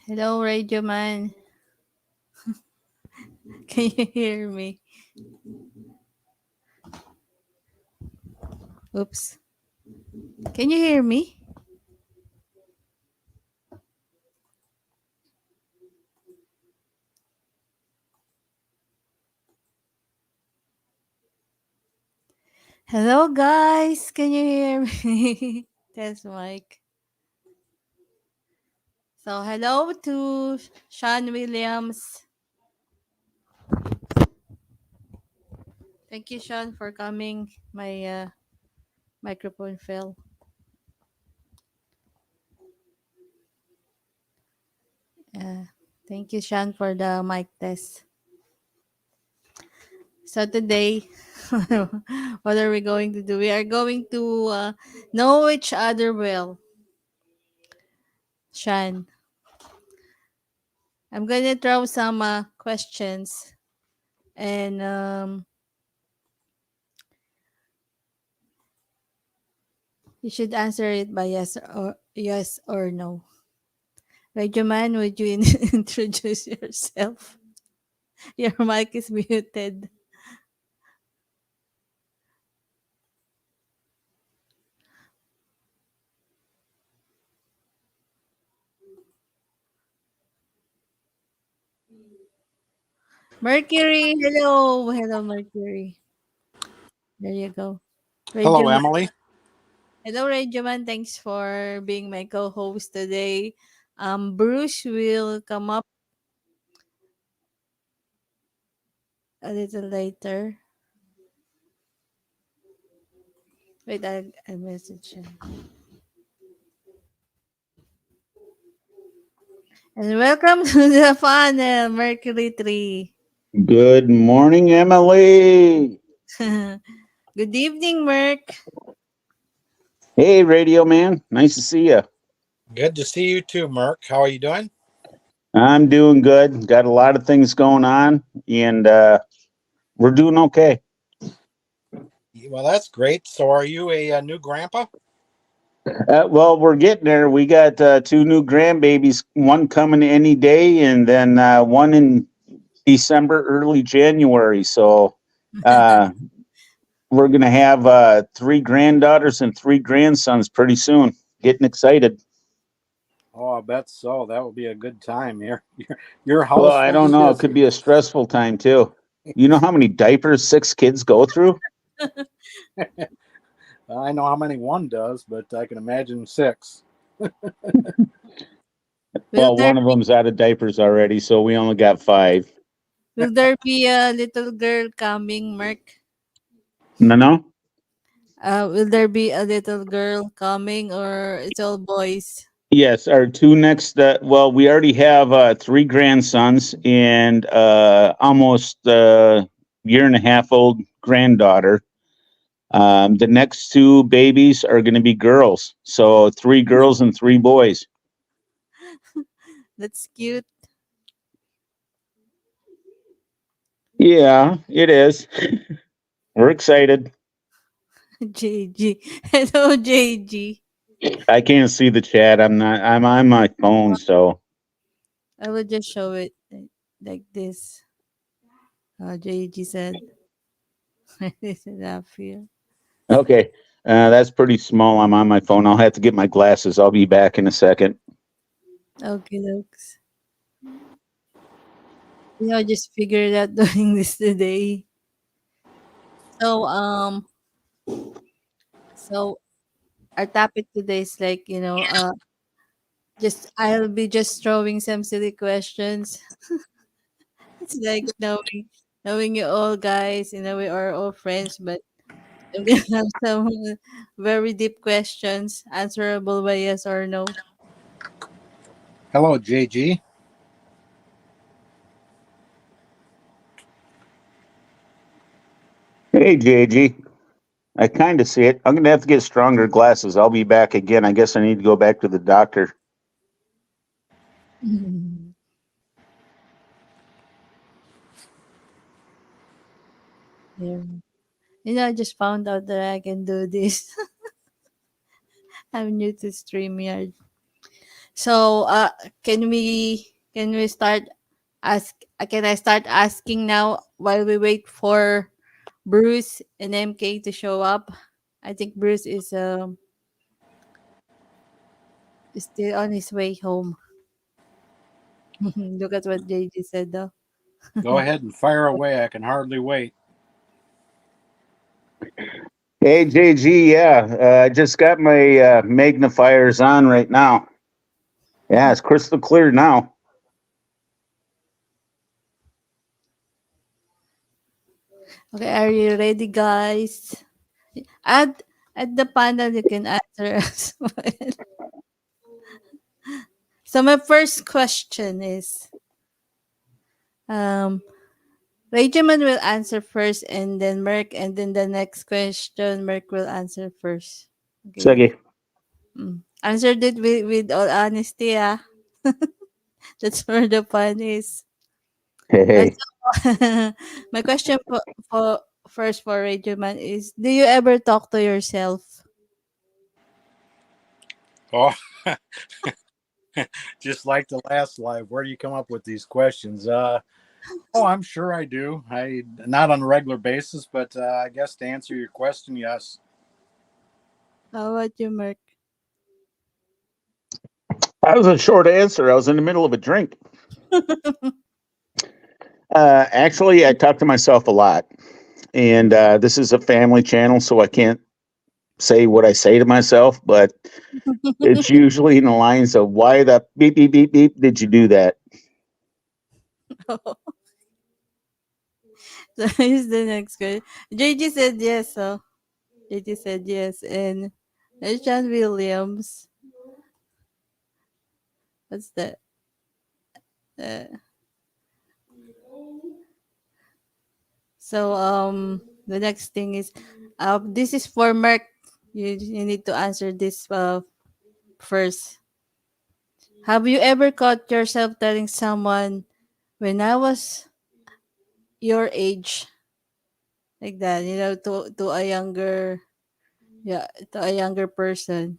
Hello, Radio Man. Can you hear me? Oops. Can you hear me? Hello, guys. Can you hear me? That's Mike. So, hello to Sean Williams. Thank you, Sean, for coming. My microphone fell. Uh, Thank you, Sean, for the mic test. So, today, what are we going to do? We are going to know each other well. Sean, I'm going to throw some questions and you should answer it by yes or no. Rajuman, would you introduce yourself? Your mic is muted. Mercury, hello. Hello, Mercury. There you go. Hello, Rajuman. Emily. Hello, Rajuman. Thanks for being my co-host today. Bruce will come up a little later. Wait, I message him. And welcome to the panel, Mercury 3. Good morning, Emily. Good evening, Merc. Hey, Radio Man. Nice to see you. Good to see you too, Merc. How are you doing? I'm doing good. Got a lot of things going on, and we're doing okay. Well, that's great. So, are you a new grandpa? Well, we're getting there. We got two new grandbabies, one coming any day, and then one in December, early January. So uh, we're going to have three granddaughters and three grandsons pretty soon. Getting excited. Oh, I bet so. That will be a good time here. Your Well, house I will don't be know. It could busy. be a stressful time too. You know how many diapers six kids go through? I know how many one does, but I can imagine six. Will Well, there one of them's out of diapers already, so we only got five. will there be a little girl coming, Merc? No, no. Will there be a little girl coming, or it's all boys? Yes, our two next. Well, we already have three grandsons and almost year and a half old granddaughter. The next two babies are going to be girls, so three girls and three boys. That's cute. Yeah, it is. We're excited. JG. Hello, JG. I can't see the chat. I'm not. I'm on my phone, so I will just show it like this. JG said, this is up here. okay. That's pretty small. I'm on my phone. I'll have to get my glasses. I'll be back in a second. Okay, looks. I just figured out doing this today. So, so our topic today is like, just I'll be just throwing some silly questions. It's like knowing you all guys, we are all friends, but I'm gonna have some very deep questions answerable by yes or no. Hello, JG. Hey, JG. I kind of see it. I'm going to have to get stronger glasses. I'll be back again. I guess I need to go back to the doctor. Yeah. I just found out that I can do this. I'm new to StreamYard. So, can we start can I start asking now while we wait for Bruce and MK to show up? I think Bruce is still on his way home. Look at what JJ said though. Go ahead and fire away. I can hardly wait. Hey, JG, yeah, I just got my magnifiers on right now. Yeah, it's crystal clear now. Okay, are you ready, guys? At at the panel, you can answer as well. So my first question is, um, Regiman will answer first, and then Merck, and then the next question, Merck will answer first. Okay. Sige. Answered it with all honesty, ah. That's where the fun is. Hey, And hey. so, my question for first for Regiman is, do you ever talk to yourself? Oh, just like the last live, where do you come up with these questions? Oh, I'm sure I do. I not on a regular basis, but I guess to answer your question, yes. How about you, Merck? That was a short answer. I was in the middle of a drink. Actually, I talk to myself a lot. And this is a family channel, so I can't say what I say to myself, but it's usually in the lines of, why the beep, beep, beep, beep did you do that? So here's the next question. JJ said yes, so JJ said yes, and John Williams. What's that? Uh, the next thing is, this is for Mark. You need to answer this first. Have you ever caught yourself telling someone, when I was your age, like that, to a younger, yeah, to a younger person?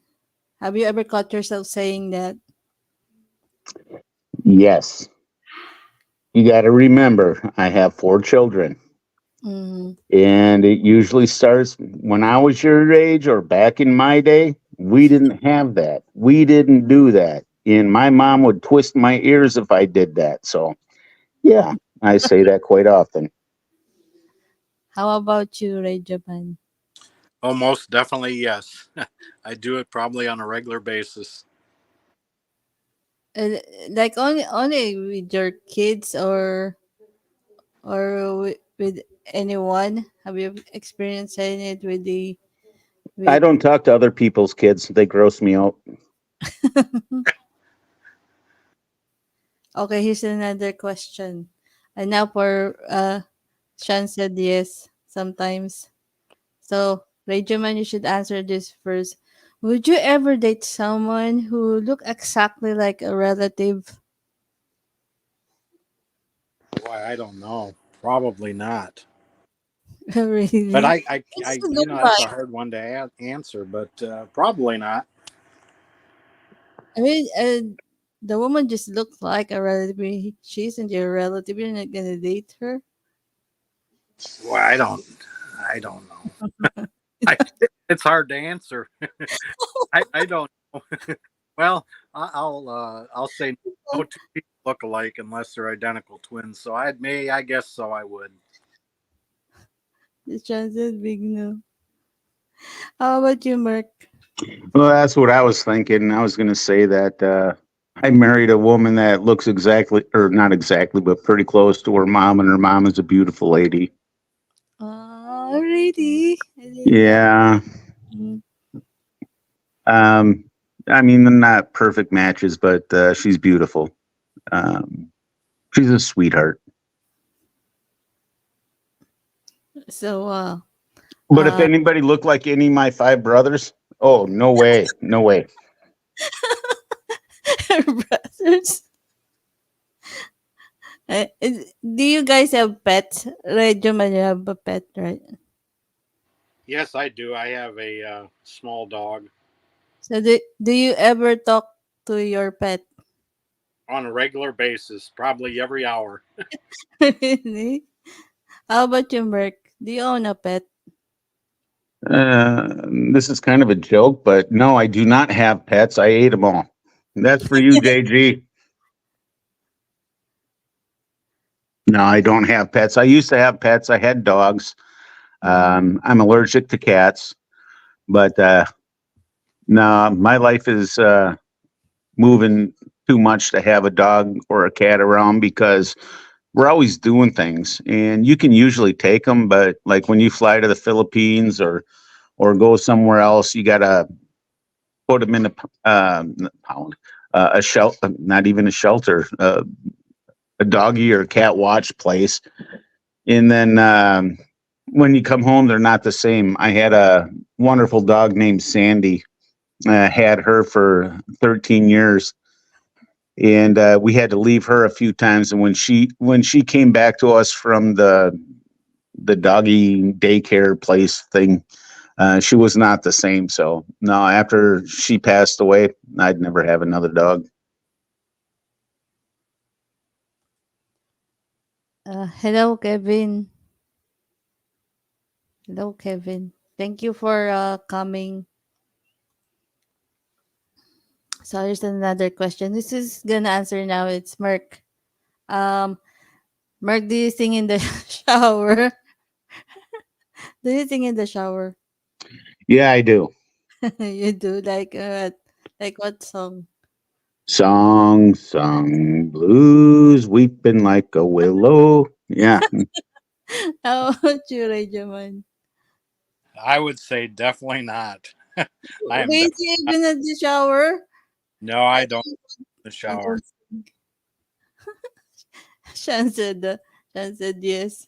Have you ever caught yourself saying that? Yes. You got to remember, I have 4 children. Mm, And it usually starts when I was your age or back in my day. We didn't have that. We didn't do that. And my mom would twist my ears if I did that. So, yeah, I say that quite often. how about you, Ray Japan? Oh, most definitely yes. I do it probably on a regular basis. Uh, like only with your kids, or with anyone? Have you experienced saying it with the I with? don't talk to other people's kids, they gross me out. Okay, here's another question. And now for Sean said yes sometimes. So Regiman, you should answer this first. Would you ever date someone who look exactly like a relative? Boy, I don't know. Probably not. But Really? What does it look that's like? a hard one to answer. But probably not. I mean, the woman just looks like a relative. She isn't your relative. You're not gonna date her. Boy, I don't know. I, it's hard to answer. I don't know. Well, I'll say no two people look alike unless they're identical twins. So I guess so. I would. The chances big no. How about you, Mark? Well, that's what I was thinking. I was going to say that I married a woman that looks exactly, or not exactly, but pretty close to her mom, and her mom is a beautiful lady. Oh, really? I didn't know. Yeah. Mm. Um, I mean, they're not perfect matches, but she's beautiful. Um, she's a sweetheart. So, But if uh, anybody looked like any of my 5 brothers, oh, no way. No way. brothers. Do you guys have pets? Right, Juman, you have a pet, right? Yes, I do. I have a small dog. So, do you ever talk? to your pet? On a regular basis, probably every hour. Really? How about you, Merc? Do you own a pet? Uh, this is kind of a joke, but no, I do not have pets. I ate them all. That's for you, JG. No, I don't have pets. I used to have pets. I had dogs. I'm allergic to cats, but no, my life is moving too much to have a dog or a cat around because we're always doing things, and you can usually take them, but like when you fly to the Philippines or go somewhere else, you gotta put them in pound, a shelter, not even a shelter, a doggy or cat watch place. And then when you come home, they're not the same. I had a wonderful dog named Sandy. Had her for 13 years, and we had to leave her a few times. And when she came back to us from the doggy daycare place thing, she was not the same. So no, after she passed away, I'd never have another dog. Hello, Kevin. Hello, Kevin. Thank you for coming. So here's another question. This is gonna answer now. It's Merc. Um, Merc, do you sing in the shower? Do you sing in the shower? Yeah, I do. You do like what song? Song blues, weeping like a willow. Yeah. How about you, Rajaman? I would say definitely not. I Do am you def- sing even at the shower? no, I I don't don't. in the I shower. don't sing. Shan said. Shan said yes.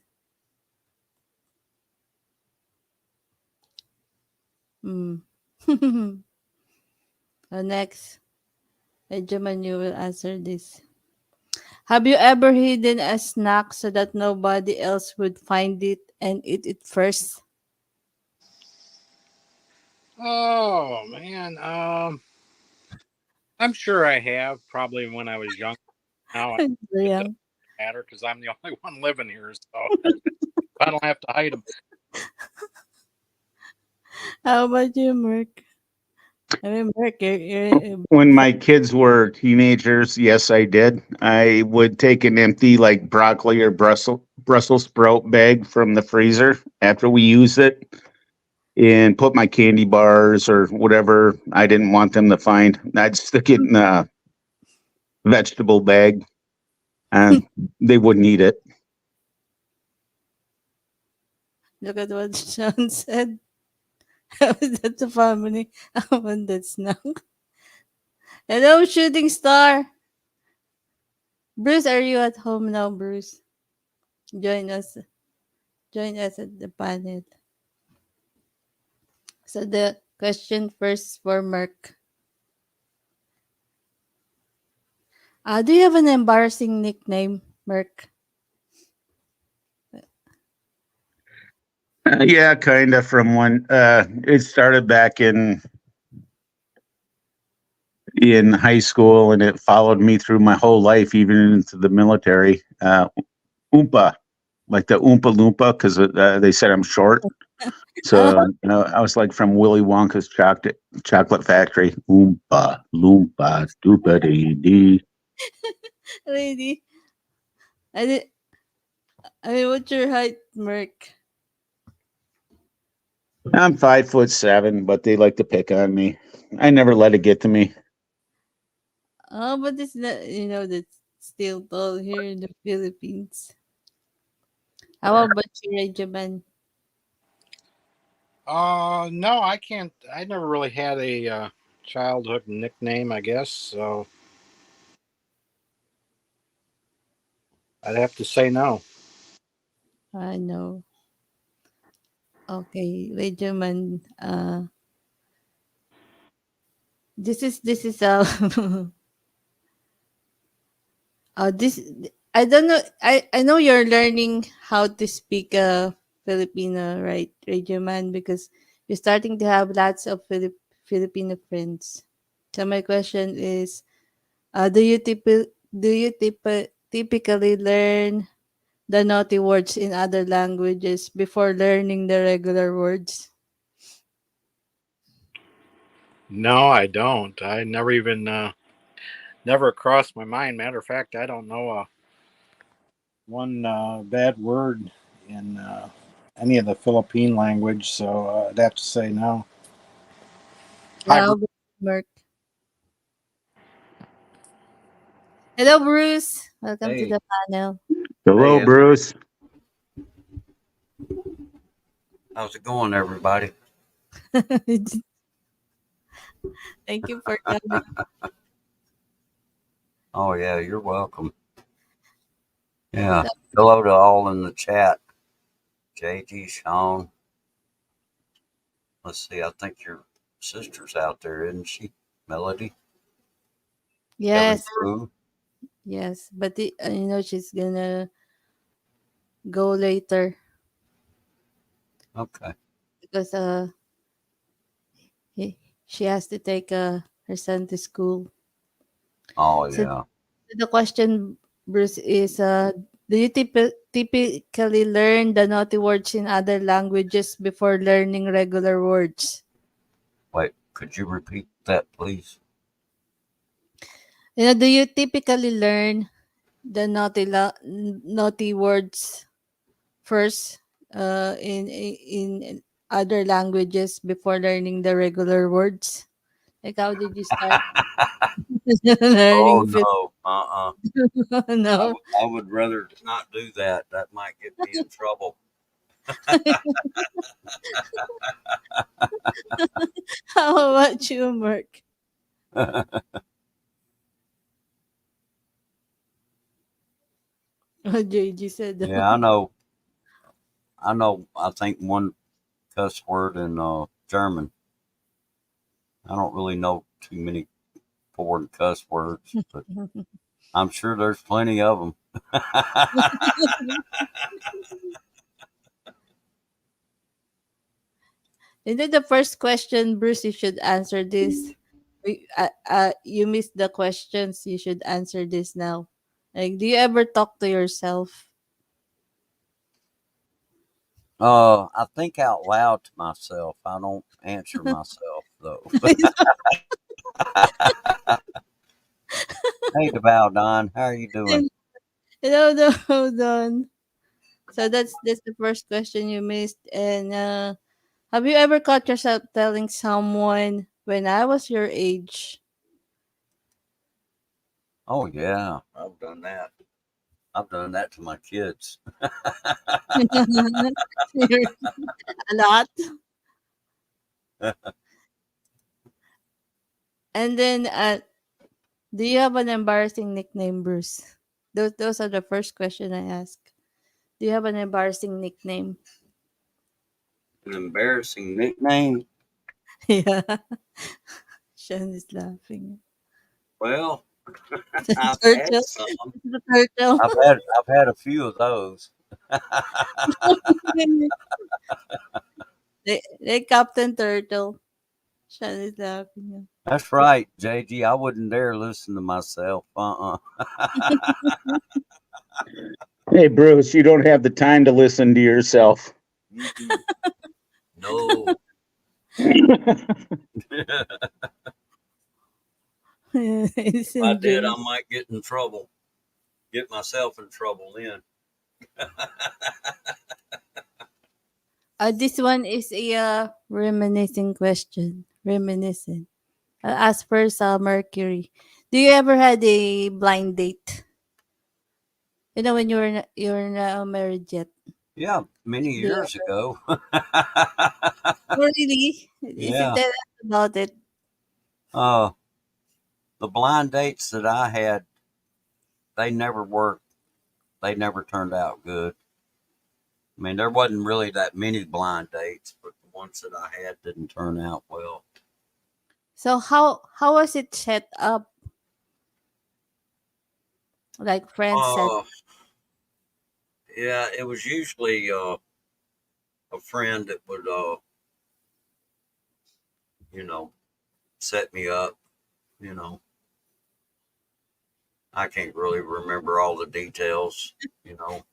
Hmm. Next, Rajaman, you will answer this. Have you ever hidden a snack so that nobody else would find it and eat it first? Oh man, I'm sure I have probably when I was young. Now it doesn't Young. matter because I'm the only one living here, so I don't have to hide them. How about you, Merc? I mean, Merc, you're When my kids were teenagers, yes, I did. I would take an empty like broccoli or Brussels sprout bag from the freezer after we used it and put my candy bars or whatever I didn't want them to find. I'd stick it in a vegetable bag and they wouldn't eat it. look at what Sean said. That's a family. And that's now. Hello, shooting star. Bruce, are you at home now, Bruce? Join us. Join us at the panel. So the question first for Merc. Do you have an embarrassing nickname, Merc? Yeah, kind of from when it started back in high school and it followed me through my whole life, even into the military. Oompa, like the Oompa Loompa, because they said I'm short. Oh, So I was like from Willy Wonka's chocolate factory. Oompa Loompa Doopa Dee Dee. really? I did, I mean, what's your height, Merc? I'm 5'7", but they like to pick on me. I never let it get to me. Oh, but it's not, that's still tall here in the Philippines. How about you, Regiman? No, I can't. I never really had a childhood nickname, I guess. So I'd have to say no. I know. Okay, Regiman. This is this I don't know. I know you're learning how to speak Filipino, right, Regiman? Because you're starting to have lots of Filipino friends. So my question is, do you typically learn the naughty words in other languages before learning the regular words? No, I don't. I never even never crossed my mind. Matter of fact, I don't know one bad word in any of the Philippine language, so I'd have to say no. Hi, Yeah, Bruce. Mark. Hello, Bruce. Welcome to Hey, the panel. Hello, hey, Bruce. how's it going, everybody? Thank you for coming. Oh, yeah, you're welcome. Yeah, hello to all in the chat. JG, Sean. Let's see, I think your sister's out there, isn't she? Melody, Kevin Yes, Crew. yes, but she's gonna go later Okay. because he, she has to take her son to school. Oh, So yeah. the question, Bruce, is do you typically learn the naughty words in other languages before learning regular words? Wait, could you repeat that, please? Do you typically learn the naughty words first in other languages before learning the regular words? Like how did you start Oh, learning no. no. I would rather not do that. That might get me in trouble. How about you, Mark? Oh, JG said no. Yeah, I think one cuss word in German. I don't really know too many foreign cuss words, but I'm sure there's plenty of them. And then the first question, Bruce, you should answer this. You missed the questions. You should answer this now. Like, do you ever talk to yourself? I think out loud to myself. I don't answer myself though. Hey, DeVal Don, how are you doing? No, no, hold on. So that's the first question you missed. And have you ever caught yourself telling someone when I was your age? Oh yeah, I've done that. I've done that to my kids. A lot. And then do you have an embarrassing nickname, Bruce? Those are the first question I ask. Do you have an embarrassing nickname? An embarrassing nickname? Yeah. Sean is laughing. Well, The I've had turtle. some. The turtle. I've had a few of those. They Captain Turtle. Sean is laughing. That's right, JG. I wouldn't dare listen to myself. Hey, Bruce, you don't have the time to listen to yourself. Mm-mm. No. If I Listen, did, I James. might get in trouble. Get myself in trouble then. This one is a reminiscing question. Reminiscent. As per Mercury, do you ever had a blind date? When you're not married yet. Yeah, many Do you, years ago. oh, really? You should Yeah. tell us about it. Uh, the blind dates that I had, they never worked. They never turned out good. I mean, there wasn't really that many blind dates, but the ones that I had didn't turn out well. So how was it set up? Like friends set. Uh, yeah, it was usually a friend that would, you know, set me up. You know, I can't really remember all the details. You know,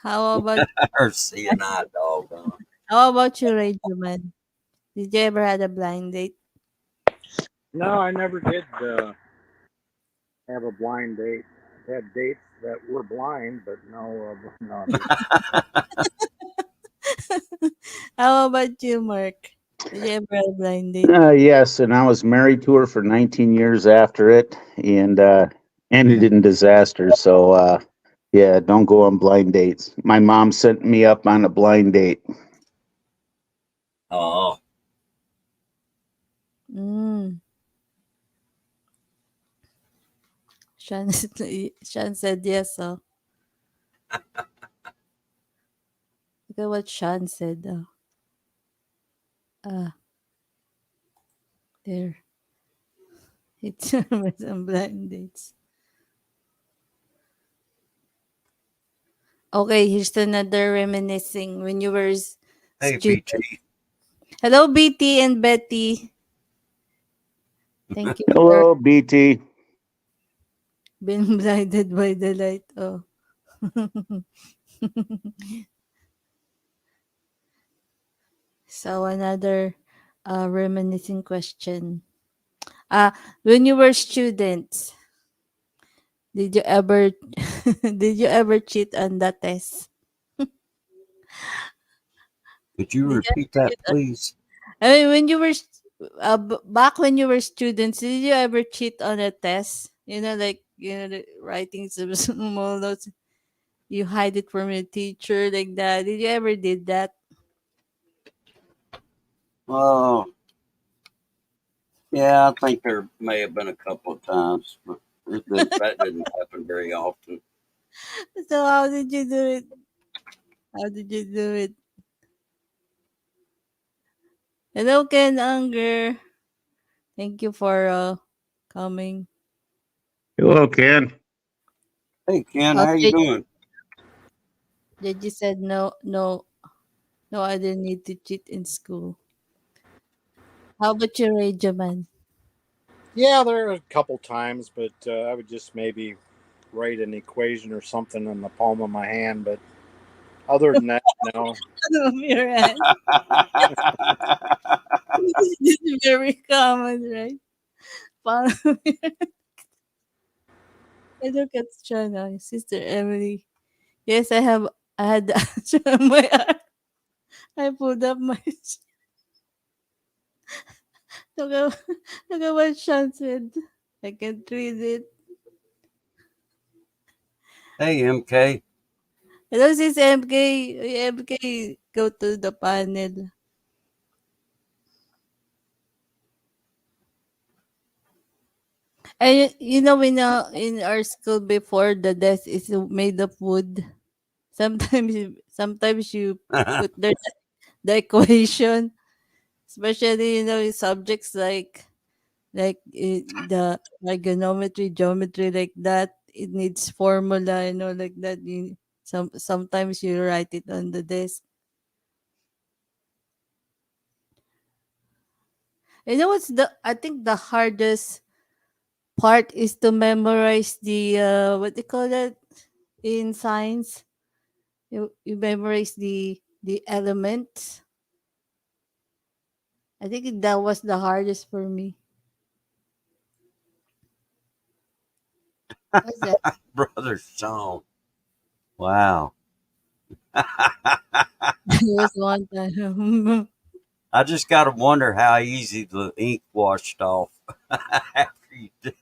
How about or seeing eye dog. you, Rajuman? Did you ever had a blind date? No, I never did have a blind date. Had dates that were blind, but no. How about you, Mark? Did you ever have a blind date? Yes, and I was married to her for 19 years after it, and ended in disaster. So, yeah, don't go on blind dates. My mom sent me up on a blind date. Oh, Mm. Sean, Sean said yes. So look at what Sean said. Ah, there. It's with some blind dates. Okay, here's another reminiscing when you were hey, student. BT. Hello, BT and Betty. Thank you for Hello, BT. being blinded by the light. Oh. So another reminiscing question. When you were students, did you ever did you ever cheat on the test? Could you Did you repeat ever that, cheat please? I mean, when you were back when you were students, did you ever cheat on a test? You know, like the writing some small notes. You hide it from your teacher like that. Did you ever did that? Oh, yeah, I think there may have been a couple of times, but that didn't happen very often. So how did you do it? How did you do it? Hello, Ken Unger. Thank you for coming. Hello, Ken. Hey, Ken, Oh, how you doing? JJ said no, no, no. I didn't need to cheat in school. How about you, Rajaman? Yeah, there are a couple times, but I would just maybe write an equation or something in the palm of my hand. But other than that, no. Of your hand. This is very common, right? Follow me. I look at Shana, Sister Emily. Yes, I have. I had the answer on my arm. I pulled up my. Look at, look at what Sean said. I can't read it. Hey, MK. Hello, sis MK. MK, go to the panel. And in our school before, the desk is made of wood. Sometimes you put there the equation, especially in subjects like the trigonometry, geometry like that. It needs formula, like that. Sometimes you write it on the desk. What's the I think the hardest part is to memorize the what they call that in science. You memorize the elements. I think that was the hardest for me. What's that? Brother Sean. Wow. It was one time. I just got to wonder how easy the ink washed off after you did.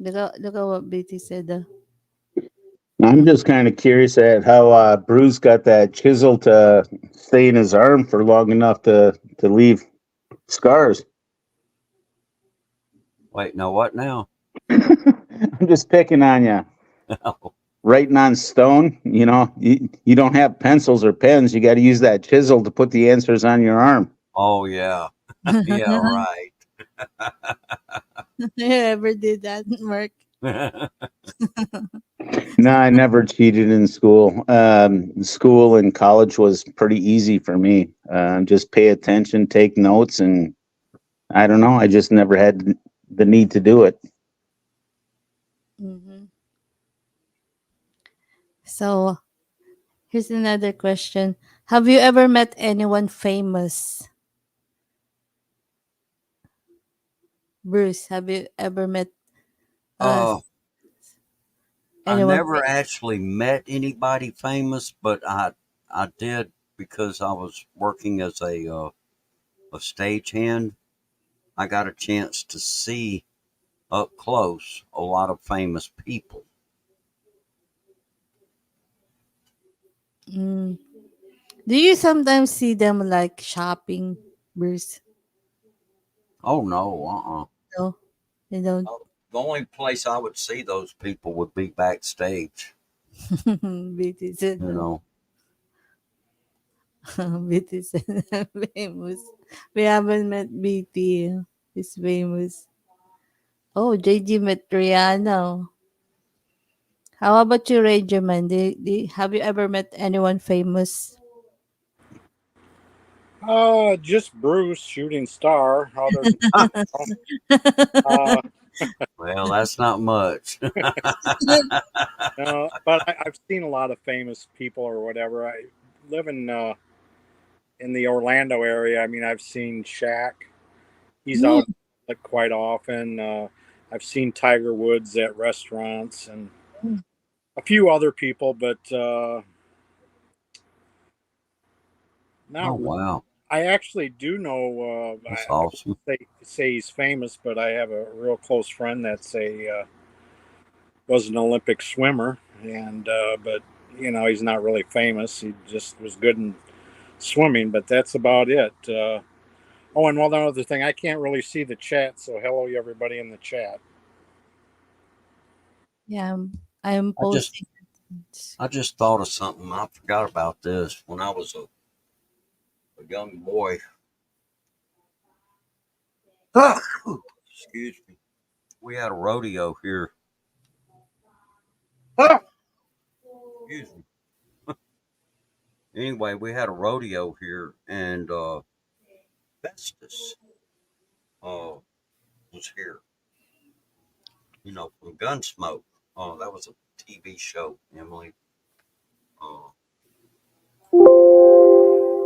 Look at what BT said. I'm just kind of curious at how Bruce got that chisel to stay in his arm for long enough to leave scars. Wait, no, what now? I'm just picking on you. Writing on stone, you don't have pencils or pens. You got to use that chisel to put the answers on your arm. Oh, yeah. Yeah, right. You ever did that, Mark? No, I never cheated in school. School and college was pretty easy for me. Just pay attention, take notes, and I don't know. I just never had the need to do it. Mhm. So here's another question. Have you ever met anyone famous? Bruce, have you ever met uh uh, I anyone never actually met anybody famous, but I did because I was working as a stagehand. I got a chance to see up close a lot of famous people. famous? Do you sometimes see them like shopping, Bruce? Oh no, No, they don't. The only place I would see those people would be backstage. BT said You no. know. BT said famous. We haven't met BT. He's famous. Oh, JG met Rihanna. How about you, Regiman? Have you ever met anyone famous? Just Bruce, shooting star. Other than uh, Well, that's not much. no, but I've seen a lot of famous people or whatever. I live in the Orlando area. I mean, I've seen Shaq. He's Mm, out like quite often. I've seen Tiger Woods at restaurants and mm. a few other people, but Oh not. wow, I actually do know. that's I awesome. say he's famous, but I have a real close friend that's a was an Olympic swimmer, and but he's not really famous. He just was good in swimming, but that's about it. Oh, and one other thing, I can't really see the chat, so hello everybody in the chat. Yeah, I'm I just posting. I just thought of something. I forgot about this when I was a young boy. Excuse me. We had a rodeo here. Excuse me. Anyway, we had a rodeo here, and Festus uh, was here. From Gunsmoke. Oh, that was a TV show, Emily. Uh,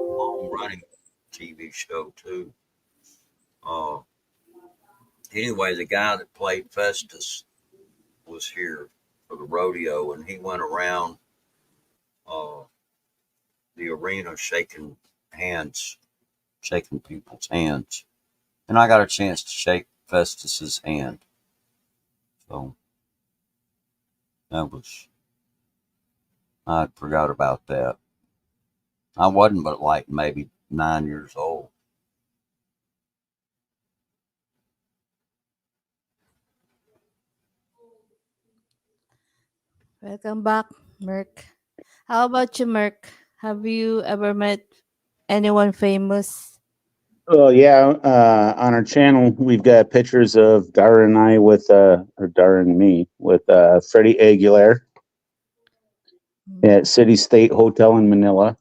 Long running TV show too. Uh, anyway, the guy that played Festus was here for the rodeo, and he went around uh, the arena hands, shaking people's hands, and I got a chance to shake Festus's hand. So that was I forgot about that. I wasn't but like maybe 9 years old. Welcome back, Merk. How about you, Merk? Have you ever met anyone famous? Oh yeah, on our channel we've got pictures of Dara and I with or Dara and me with Freddie Aguilar Mm. at City State Hotel in Manila.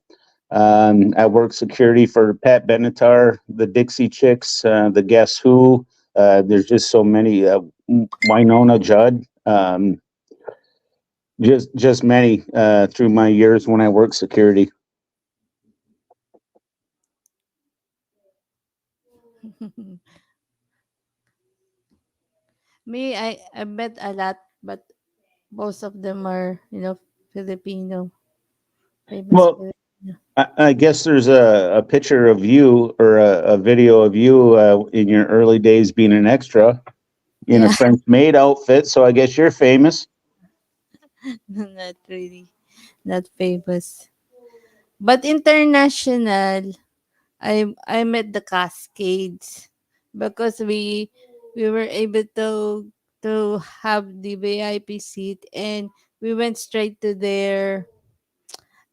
I work security for Pat Benatar, the Dixie Chicks, the Guess Who. There's just so many. Winona Judd. Just many through my years when I worked security. Me, I met a lot, but most of them are, Filipino, famous Well, Filipino. I guess there's a picture of you or a video of you in your early days being an extra in a Yeah, French maid outfit. So I guess you're famous. not really, not famous. But international, I met the Cascades because we were able to have the VIP seat, and we went straight to their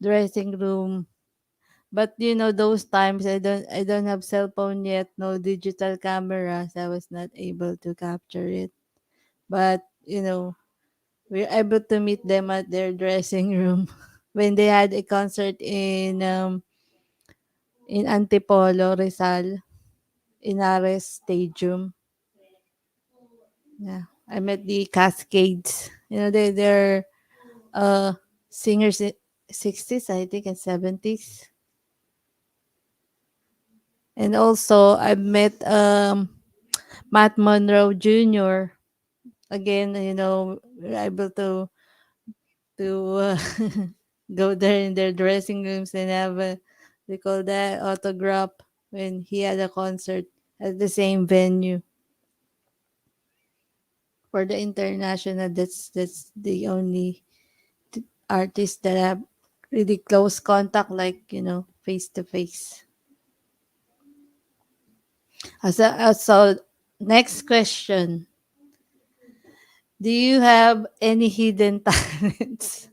dressing room. But those times I don't have cell phone yet, no digital cameras. I was not able to capture it. But you know, we're able to meet them at their dressing room when they had a concert in Antipolo, Rizal, in Ares Stadium. Yeah, I met the Cascades. You know, they're uh singers in 60s, I think, and 70s. And also I met Matt Monroe Jr. Again, you know, we're able to go there in their dressing rooms and have a, they call that autograph when he had a concert at the same venue. For the international, that's the only artist that have really close contact, like, you know, face to face. So next question: do you have any hidden talents?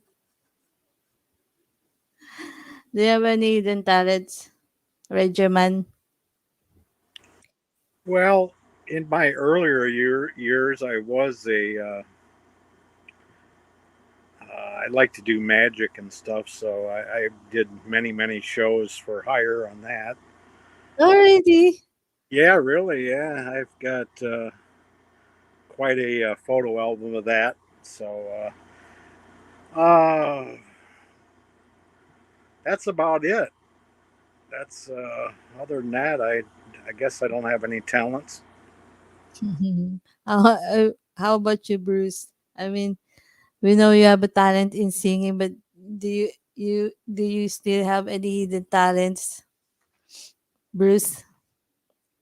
Do you have any hidden talents, Regiman? Well, in my earlier years, I was I like to do magic and stuff, so I did many shows for hire on that. Already. Yeah, really. Yeah, I've got quite a photo album of that. So that's about it. That's other than that, I guess I don't have any talents. How about you, Bruce? I mean, we know you have a talent in singing, but do you still have any hidden talents, Bruce?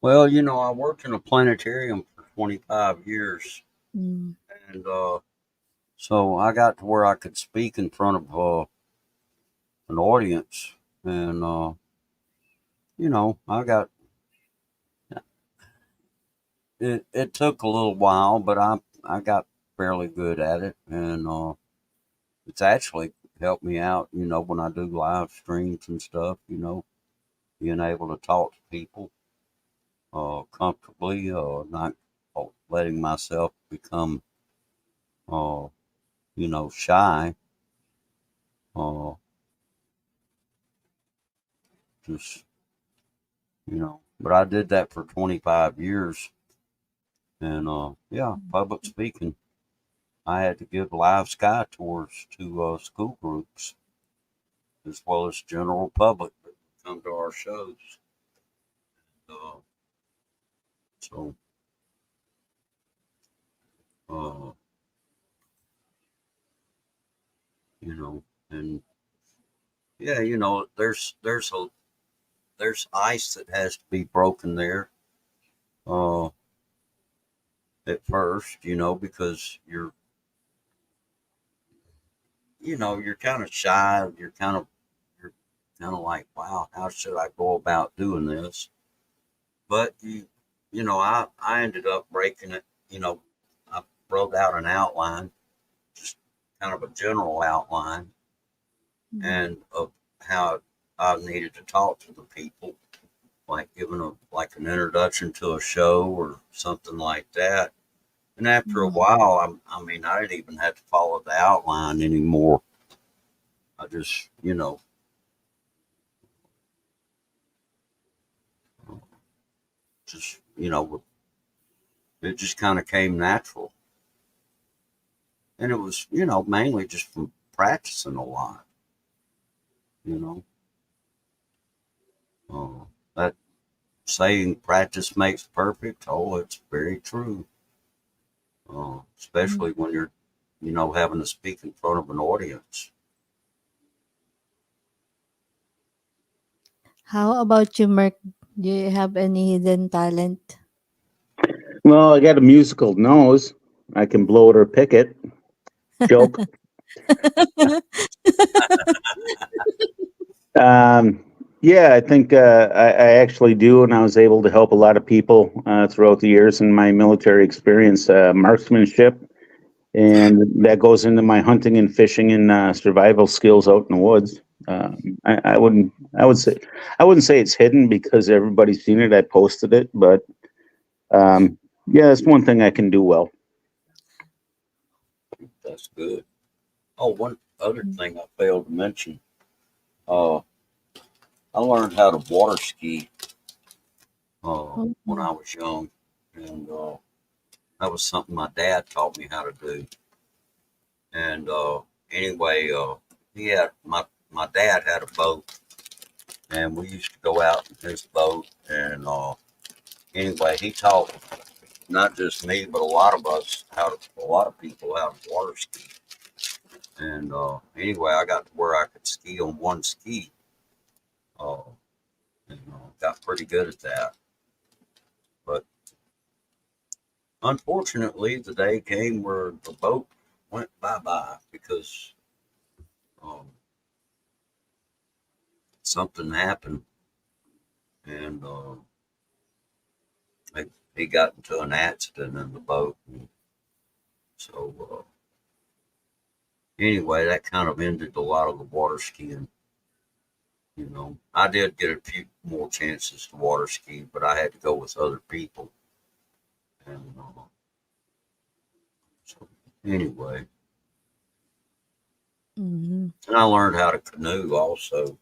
Well, I worked in a planetarium for 25 years, Mm. and so I got to where I could speak in front of an audience, and I got it. It took a little while, but I got fairly good at it, and it's actually helped me out. When I do live streams and stuff. Being able to talk to people comfortably, not letting myself become uh, shy. Uh, just but I did that for 25 years, and yeah, public speaking. I had to give live sky tours to school groups as well as general public that would come to our shows. Uh, so, uh, you know, and yeah, there's ice that has to be broken there uh, at first, because you're kind of shy. You're kind of like, wow, how should I go about doing this? But I ended up breaking it. I wrote out an outline, just kind of a general outline, Mm. and of how I needed to talk to the people, like giving like an introduction to a show or something like that. And after a Mm. while, I mean, I didn't even have to follow the outline anymore. I just, just, it just kind of came natural. And it was, mainly just from practicing a lot, you know. That saying, practice makes perfect, oh, it's very true. Mm. Especially when you're, having to speak in front of an audience. How about you, Merk? Do you have any hidden talent? Well, I got a musical nose. I can blow it or pick it. Joke. Um, yeah, I think I actually do, and I was able to help a lot of people throughout the years in my military experience. Marksmanship, and that goes into my hunting and fishing and survival skills out in the woods. I wouldn't. I would say. I wouldn't say it's hidden because everybody's seen it. I posted it, but yeah, that's one thing I can do well. That's good. Oh, one other thing I failed to mention. Uh, I learned how to water ski when Mhm. I was young, and that was something my dad taught me how to do. And anyway, he had my dad had a boat, and we used to go out in his boat. And anyway, he taught not just me, but a lot of us a lot of people how to water ski. And anyway, I got to where I could ski on one ski. Uh, and got pretty good at that. But unfortunately, the day came where the boat went bye bye because um, something happened, and he got into an accident in the boat. And so anyway, that kind of ended a lot of the water skiing. I did get a few more chances to water ski, but I had to go with other people. And so anyway, Mhm. and I learned how to canoe also.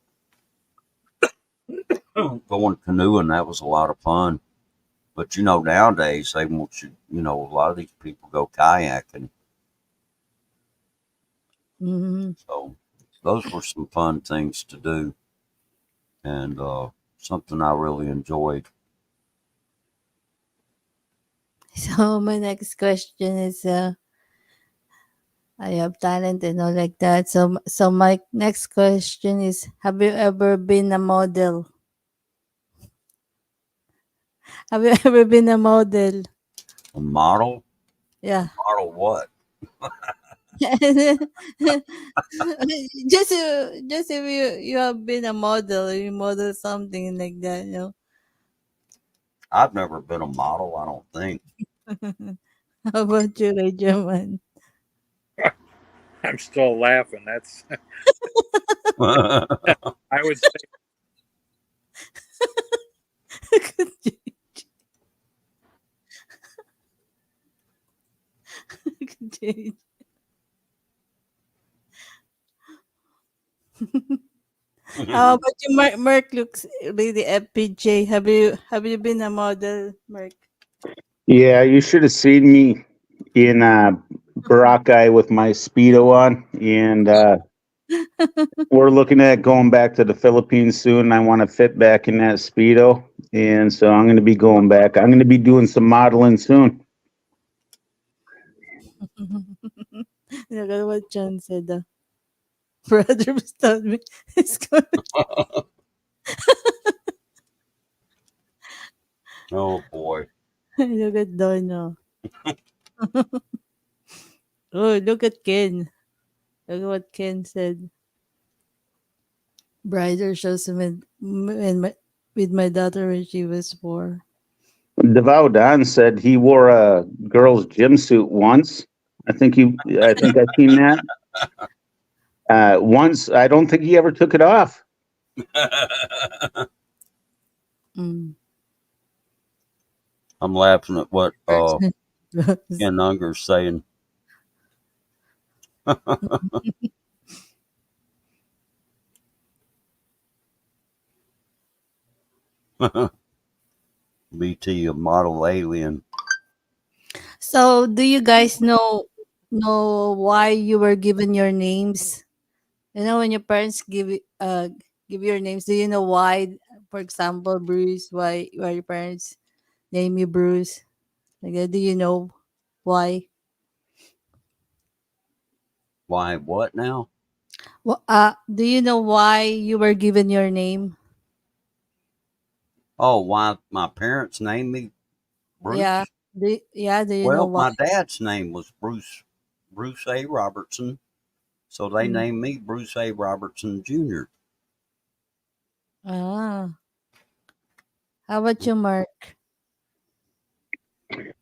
Going canoeing, that was a lot of fun. But nowadays they want you. A lot of these people go kayaking. Mhm. So those were some fun things to do, and something I really enjoyed. So my next question is, I have talent and all like that. So my next question is, have you ever been a model? Have you ever been a model? A model, Yeah. model what? Just if you have been a model, you model something like that, you know. I've never been a model. I don't think. How about you, Rajaman? I'm still laughing. That's I would say How about you, Mark? Mark looks really FPJ. Have you been a model, Mark? Yeah, you should have seen me in Boracay with my Speedo on. And we're looking at going back to the Philippines soon. I want to fit back in that Speedo. And so I'm going to be going back. I'm going to be doing some modeling soon. Look at what John said. Brother was telling me it's going. Oh boy. Look at Donna. Oh, look at Ken. Look at what Ken said. Bridal shows with my daughter when she was 4. Davao Don said he wore a girl's gym suit once. I think I've seen that. Once, I don't think he ever took it off. Mm. I'm laughing at what Ken Unger's saying. BT, a model alien. So, do you guys know why you were given your names? You know, when your parents give your names, do you know why? For example, Bruce, why your parents name you Bruce? Like, do you know why? Why? What now? Well, do you know why you were given your name? Oh, why my parents named me Yeah. Bruce? Do you know Well, why? my dad's name was Bruce A. Robertson, so they Mm. named me Bruce A. Robertson Jr. Ah. How about you, Mark?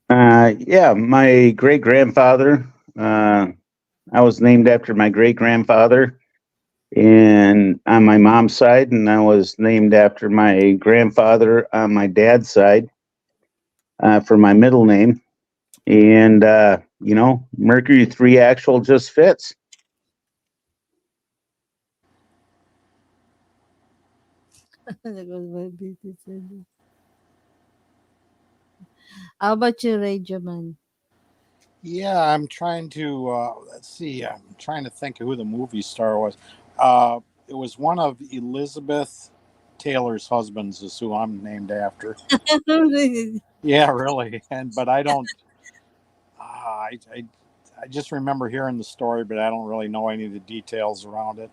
Yeah, my great grandfather. I was named after my great grandfather, and on my mom's side, and I was named after my grandfather on my dad's side for my middle name. And Mercury 3 actual just fits. That was what BT said. How about you, Rajaman? Yeah, I'm trying to let's see. I'm trying to think of who the movie star was. Uh, it was one of Elizabeth Taylor's husbands, is who I'm named after. Yeah, really. And but I don't. I just remember hearing the story, but I don't really know any of the details around it.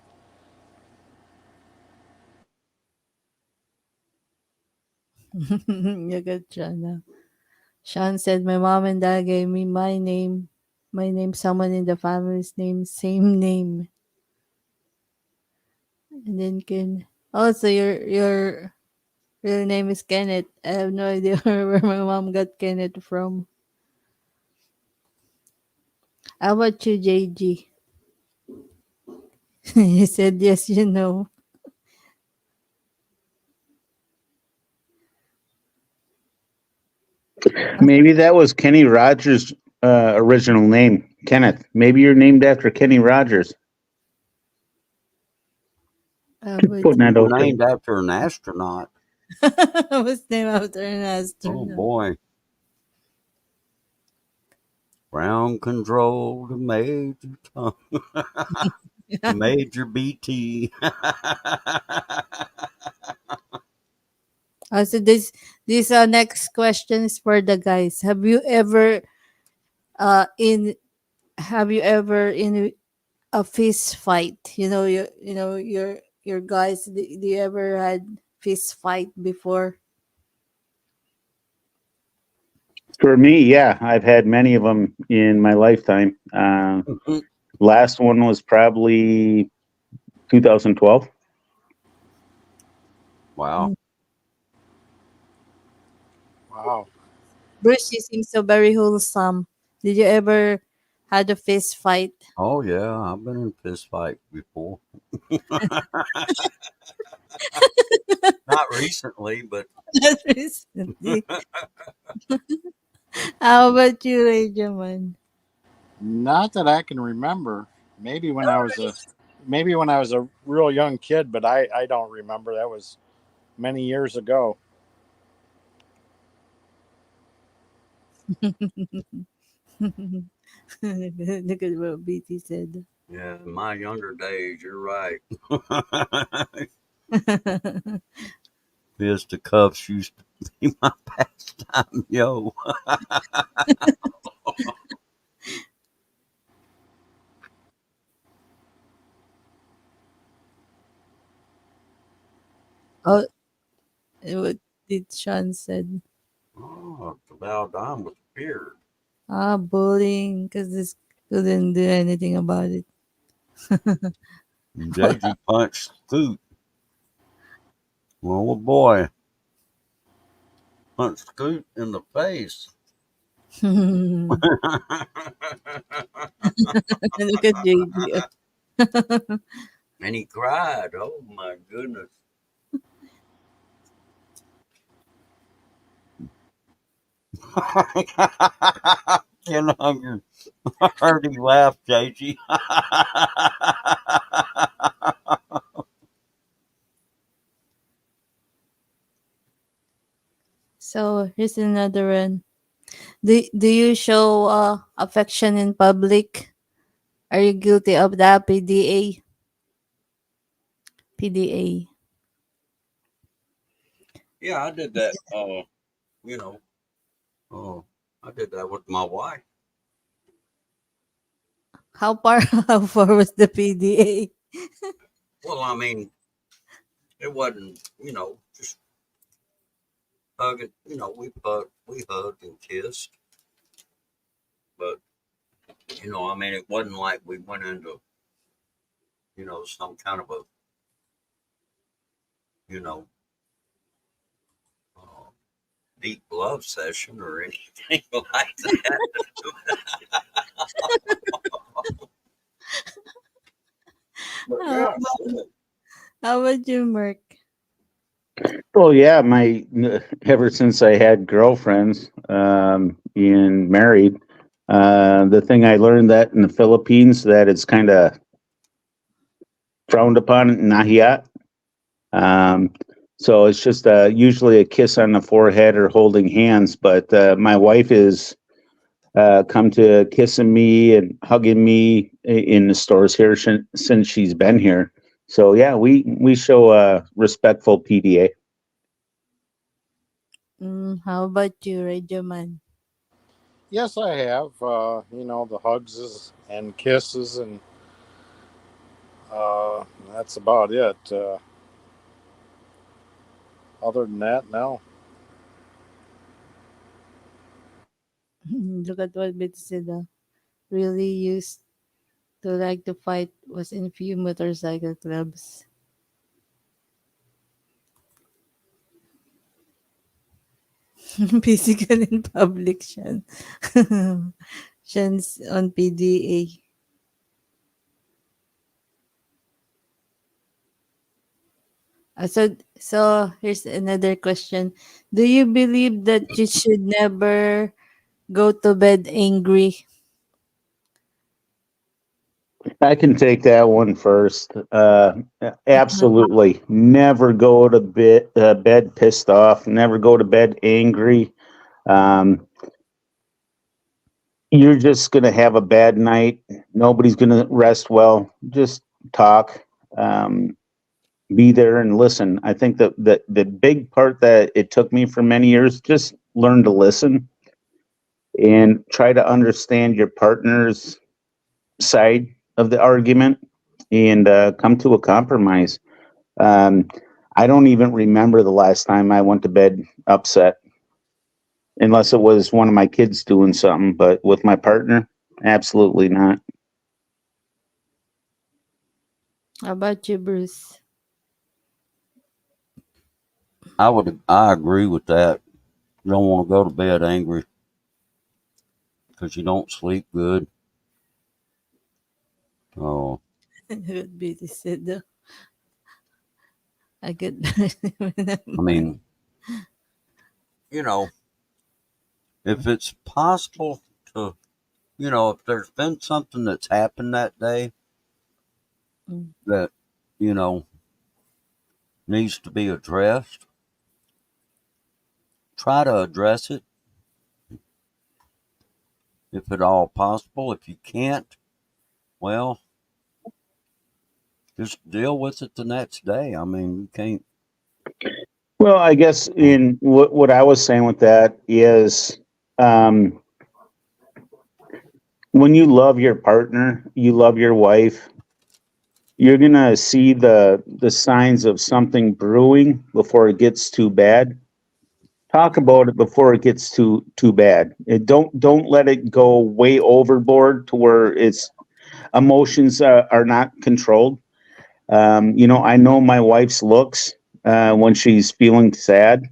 You got Sean. Sean said, "My mom and dad gave me my name, someone in the family's name, same name." And then Ken. Oh, so your real name is Kenneth. I have no idea where my mom got Kenneth from. How about you, JG? He said yes, you know. Maybe that was Kenny Rogers' original name, Kenneth. Maybe you're named after Kenny Rogers. How about Putting that you? out there. Named after an astronaut. I was named after an Oh astronaut. boy. Ground control to Major Tom. Major BT. So this next question is for the guys. In have you ever in a fist fight? Your guys. Do you ever had fist fight before? For me, yeah, I've had many of them in my lifetime. Last one was probably 2012. Wow. Wow. Bruce, you seem so very wholesome. Did you ever had a fist fight? Oh yeah, I've been in fist fight before. Not recently, but Not recently. How about you, Rajaman? Not that I can remember. Maybe when I was a real young kid, but I don't remember. That was many years ago. Look at what BT said. yeah, in my younger days, you're right. Fisticuffs used to be my pastime, yo. Oh, what did Sean said? Oh, to bow down with fear. Bullying, because this couldn't do anything about it. JG punched Scoot. Oh boy, punched Scoot in the face. Look at JD. And he cried. Oh my goodness. You know, you heard he laugh, JG. So here's another one. Do you show affection in public? Are you guilty of that, PDA? PDA. Yeah, I did that. You know, uh, I did that with my wife. How far? How far was the PDA? Well, I mean, it wasn't, just hugging. We hugged and kissed, but I mean, it wasn't like we went into, some kind of a, you know, uh, deep love session or anything like that. But How yeah, about, how about you, Merc? Well, yeah, ever since I had girlfriends and married, The thing I learned that in the Philippines that it's kind of frowned upon in Nahiyat. Um, so it's just usually a kiss on the forehead or holding hands. But my wife is come to kissing me and hugging me in the stores here since she's been here. So yeah, we show respectful PDA. How about you, Radio Man? Yes, I have. The hugs and kisses, and that's about it. Other than that, no. Look at what Betty said. Really used to like to fight was in few motorcycle clubs. Physical in public, Shan. Shan's on PDA. So here's another question. Do you believe that you should never go to bed angry? I can take that one first. Absolutely, never go to bed pissed off. Never go to bed angry. Um, you're just going to have a bad night. Nobody's going to rest well. Just talk, be there and listen. I think that the big part that it took me for many years, just learn to listen and try to understand your partner's side of the argument and come to a compromise. Um, I don't even remember the last time I went to bed upset, unless it was one of my kids doing something. But with my partner, absolutely not. How about you, Bruce? I agree with that. You don't want to go to bed angry because you don't sleep good. Oh, What Betty said. I get. I mean, you know, if it's possible to, if there's been something that's happened that day Mm. that, you know, needs to be addressed, try to address it if at all possible. If you can't, well, just deal with it the next day. I mean, you can't. Well, I guess in what I was saying with that is, um, when you love your partner, you love your wife, you're gonna see the signs of something brewing before it gets too bad. Talk about it before it gets too bad. Don't let it go way overboard to where it's emotions are not controlled. I know my wife's looks when she's feeling sad,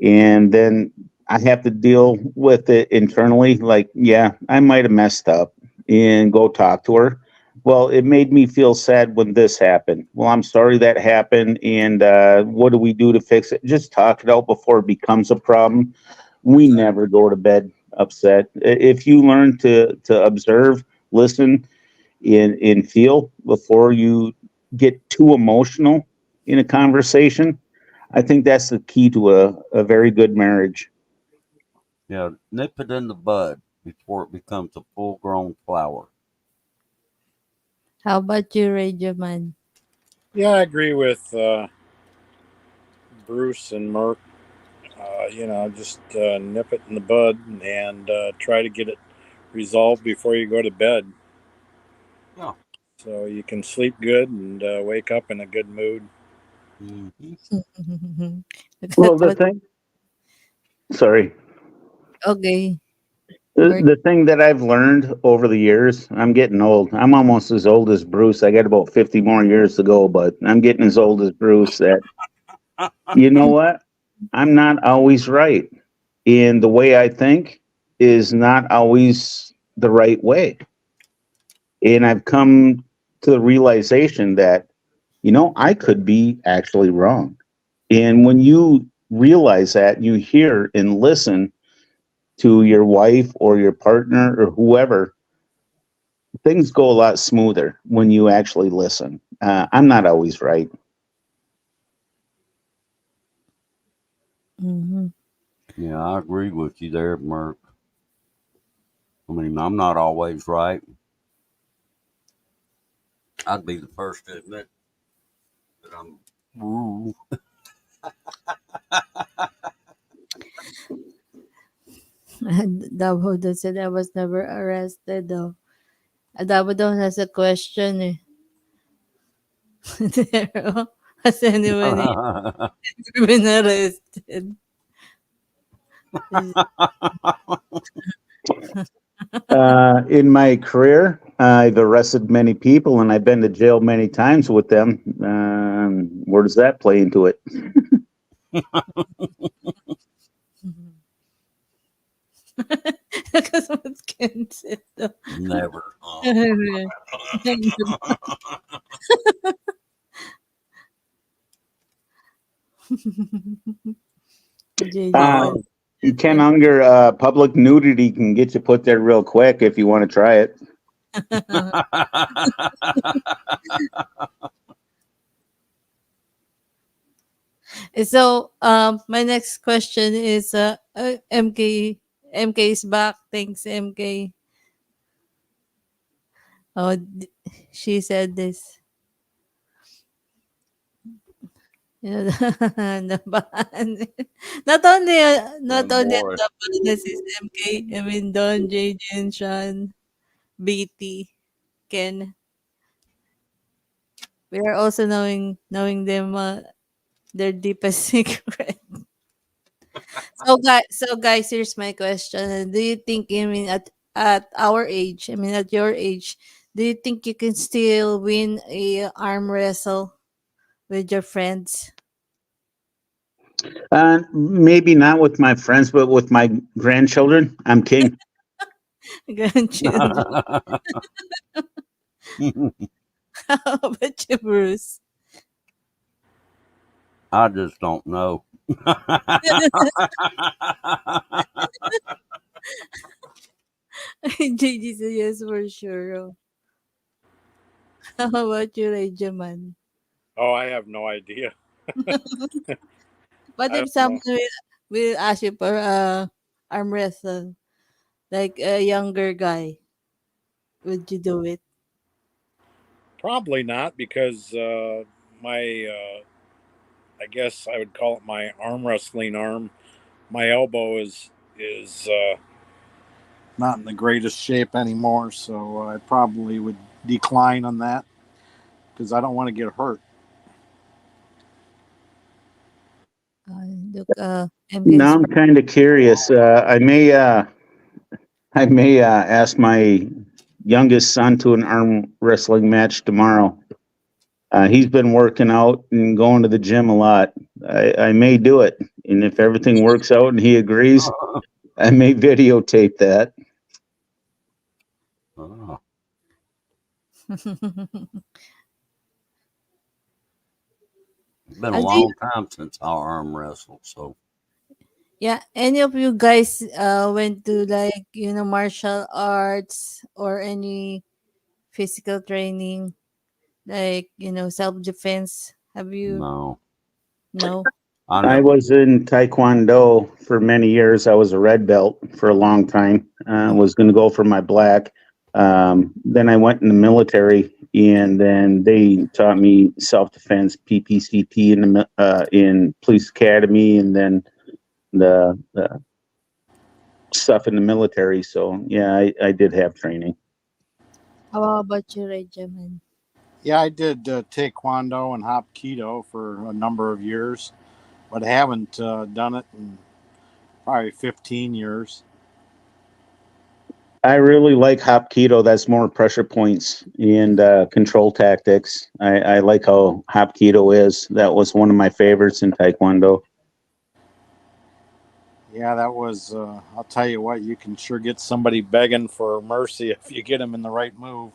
and then I have to deal with it internally. Like, yeah, I might have messed up, and go talk to her. Well, it made me feel sad when this happened. Well, I'm sorry that happened, and what do we do to fix it? Just talk it out before it becomes a problem. We never go to bed upset. If you learn to observe, listen, and feel before you get too emotional in a conversation, I think that's the key to a very good marriage. Nip it in the bud before it becomes a full grown flower. How about you, Radio Man? Yeah, I agree with Bruce and Merck. Just nip it in the bud and try to get it resolved before you go to bed, Yeah. so you can sleep good and wake up in a good mood. Hmm. Look Well, at the what. thing, sorry, Okay, the, Merc. the thing that I've learned over the years, I'm getting old. I'm almost as old as Bruce. I got about 50 more years to go, but I'm getting as old as Bruce. That, you know what? I'm not always right. And the way I think is not always the right way. And I've come to the realization that, I could be actually wrong. And when you realize that, you hear and listen, to your wife or your partner or whoever, things go a lot smoother when you actually listen. I'm not always right. Mm-hmm. Yeah, I agree with you there, Merc. I mean, I'm not always right. I'd be the first to admit that I'm. Ooh. Dabo daw said I was never arrested though. Dabo daw has a question eh. Pero, has anyone ever been arrested? In my career, I've arrested many people and I've been to jail many times with them. Where does that play into it? Because what's Ken though. Never. JJ Uh, said, Ken Unger, public nudity can get you put there real quick if you want to try it. so my next question is MK is back. Thanks MK. Oh, she said this. You know, the ban. Not And only boy, the ban is MK, I mean Don, JJ, and Sean, BT, Ken. We are also knowing them their deepest secret. So guys, here's my question. Do you think, I mean, at our age, I mean, at your age, do you think you can still win a arm wrestle with your friends? Maybe not with my friends, but with my grandchildren, I'm king. Grandchildren. How about you, Bruce? I just don't know. JD said yes for sure. How about you, Rajaman? Oh, I have no idea. But I if don't know. someone will ask you for arm wrestle, like a younger guy, would you do it? Probably not because my, I guess I would call it my arm wrestling arm. My elbow is not in the greatest shape anymore, so I probably would decline on that because I don't want to get hurt. Look, Now MK's I'm kind of curious. I may ask my youngest son to an arm wrestling match tomorrow. He's been working out and going to the gym a lot. I may do it, and if everything works out and he agrees, I may videotape that. Oh, it's been a I think, long time since I arm wrestled, so yeah, any of you guys went to, like, martial arts or any physical training, like, self defense? Have you? no. No. I I never. was in Taekwondo for many years. I was a red belt for a long time. Was going to go for my black. Then I went in the military, and then they taught me self defense, PPCP in police academy, and then the stuff in the military. So yeah, I did have training. How about you, Regimen? Yeah, I did taekwondo and hapkido for a number of years, but haven't done it in probably 15 years. I really like Hapkido. That's more pressure points and control tactics. I like how Hapkido is. That was one of my favorites in Taekwondo. Yeah, that was, I'll tell you what, you can sure get somebody begging for mercy if you get them in the right move.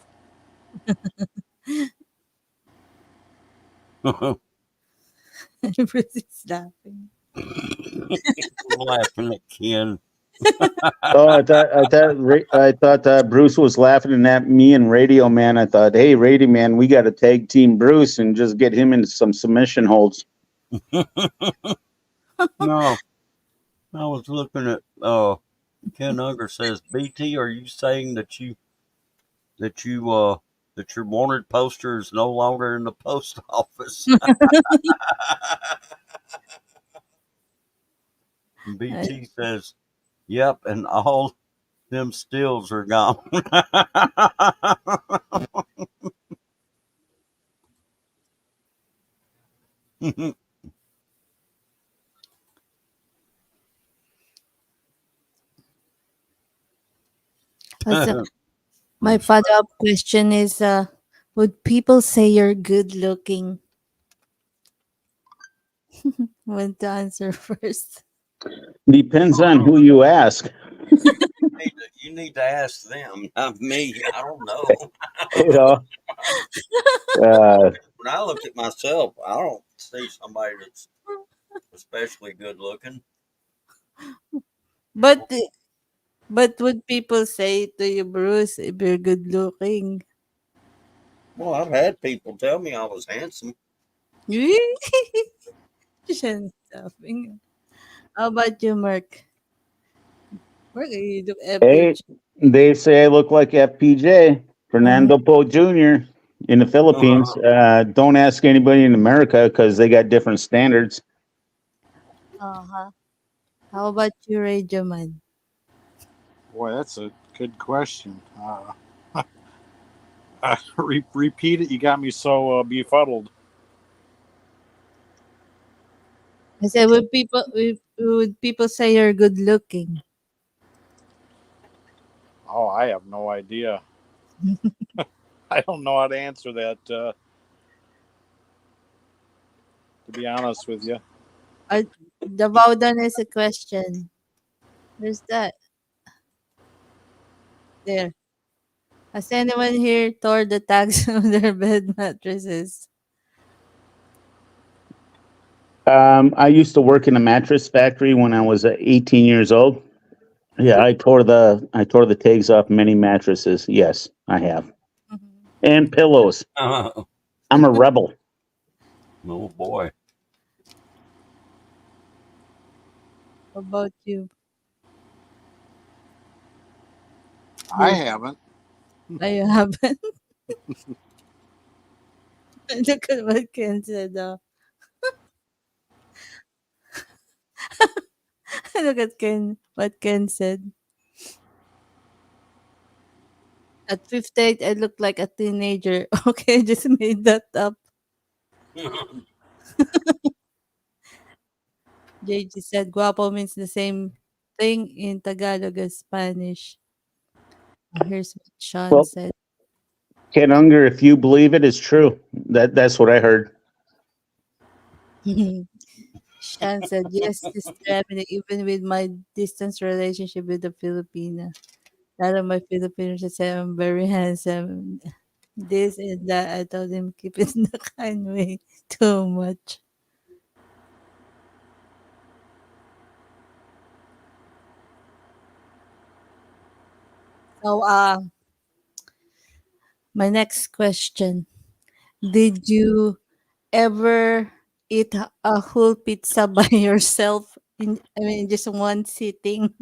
Bruce is laughing. Laughing at Ken. Oh, I thought Bruce was laughing at me and Radio Man. I thought, hey, Radio Man, we got to tag team Bruce and just get him into some submission holds. No, I was looking at Ken Unger says, BT, are you saying that your wanted poster is no longer in the post office? BT says, yep, and all them stills are gone. Also, my follow-up question is, would people say you're good looking? Want to answer first? Depends on who you ask. You need to ask them, not me. I don't know. You know, uh, When I look at myself, I don't see somebody that's especially good looking. But but would people say to you, Bruce, if you're good looking? Well, I've had people tell me I was handsome. Siya laughing. How about you, Mark? Mark, you look hey, FH. they say I look like FPJ, Fernando Poe Jr. in the Philippines. Don't ask anybody in America because they got different standards. Uh-huh. How about you, Radio Man? Boy, that's a good question. Repeat it. You got me so befuddled. I said, would people say you're good looking? Oh, I have no idea. I don't know how to answer that. To be honest with you. The Bowdoin is a question. Where's that? There. Has anyone here tore the tags on their bed mattresses? I used to work in a mattress factory when I was 18 years old. Yeah, I tore the tags off many mattresses. Yes, I have, Mhm. and pillows. Oh I'm a rebel. boy. How about you? I You, haven't. you haven't? Look at what Ken said. Look at what Ken said. At 58, I look like a teenager. Okay, I just made that up. JG said, guapo means the same thing in Tagalog as Spanish. Here's what Sean Well, said. Ken Unger, if you believe it, it's true. That's what I heard. Sean said, yes, this family, even with my distance relationship with the Filipina. A lot of my Filipinos say I'm very handsome. This and that. I told him, keep it in the kind way. Too much. So, my next question. Did you ever eat a whole pizza by yourself in just one sitting?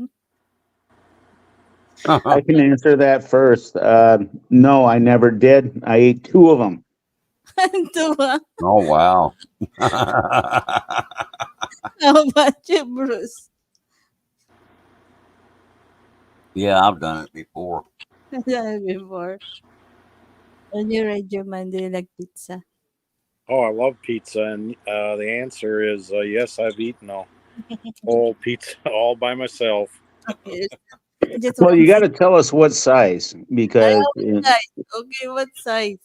I can answer that first. No, I never did. I ate two of them. Tuwa. Oh wow. How about you, Bruce? Yeah, I've done it before. Done it before. When you read your mind, do you like pizza? Oh, I love pizza, and the answer is yes. I've eaten a whole pizza all by myself. Yes. Just Well, one you got sit. to tell us what size I because what size? Okay, what size?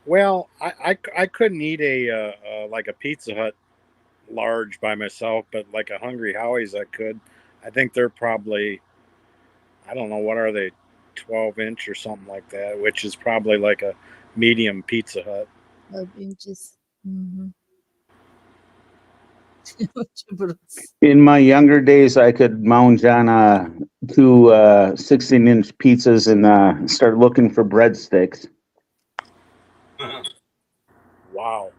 Well, I couldn't eat a like a Pizza Hut large by myself, but like a Hungry Howie's, I could. I think they're probably, I don't know, what are they, 12-inch or something like that, which is probably like a medium Pizza Hut. 12 inches. Hmm. Bruce. In my younger days, I could munch on two 16-inch pizzas and start looking for breadsticks. Wow.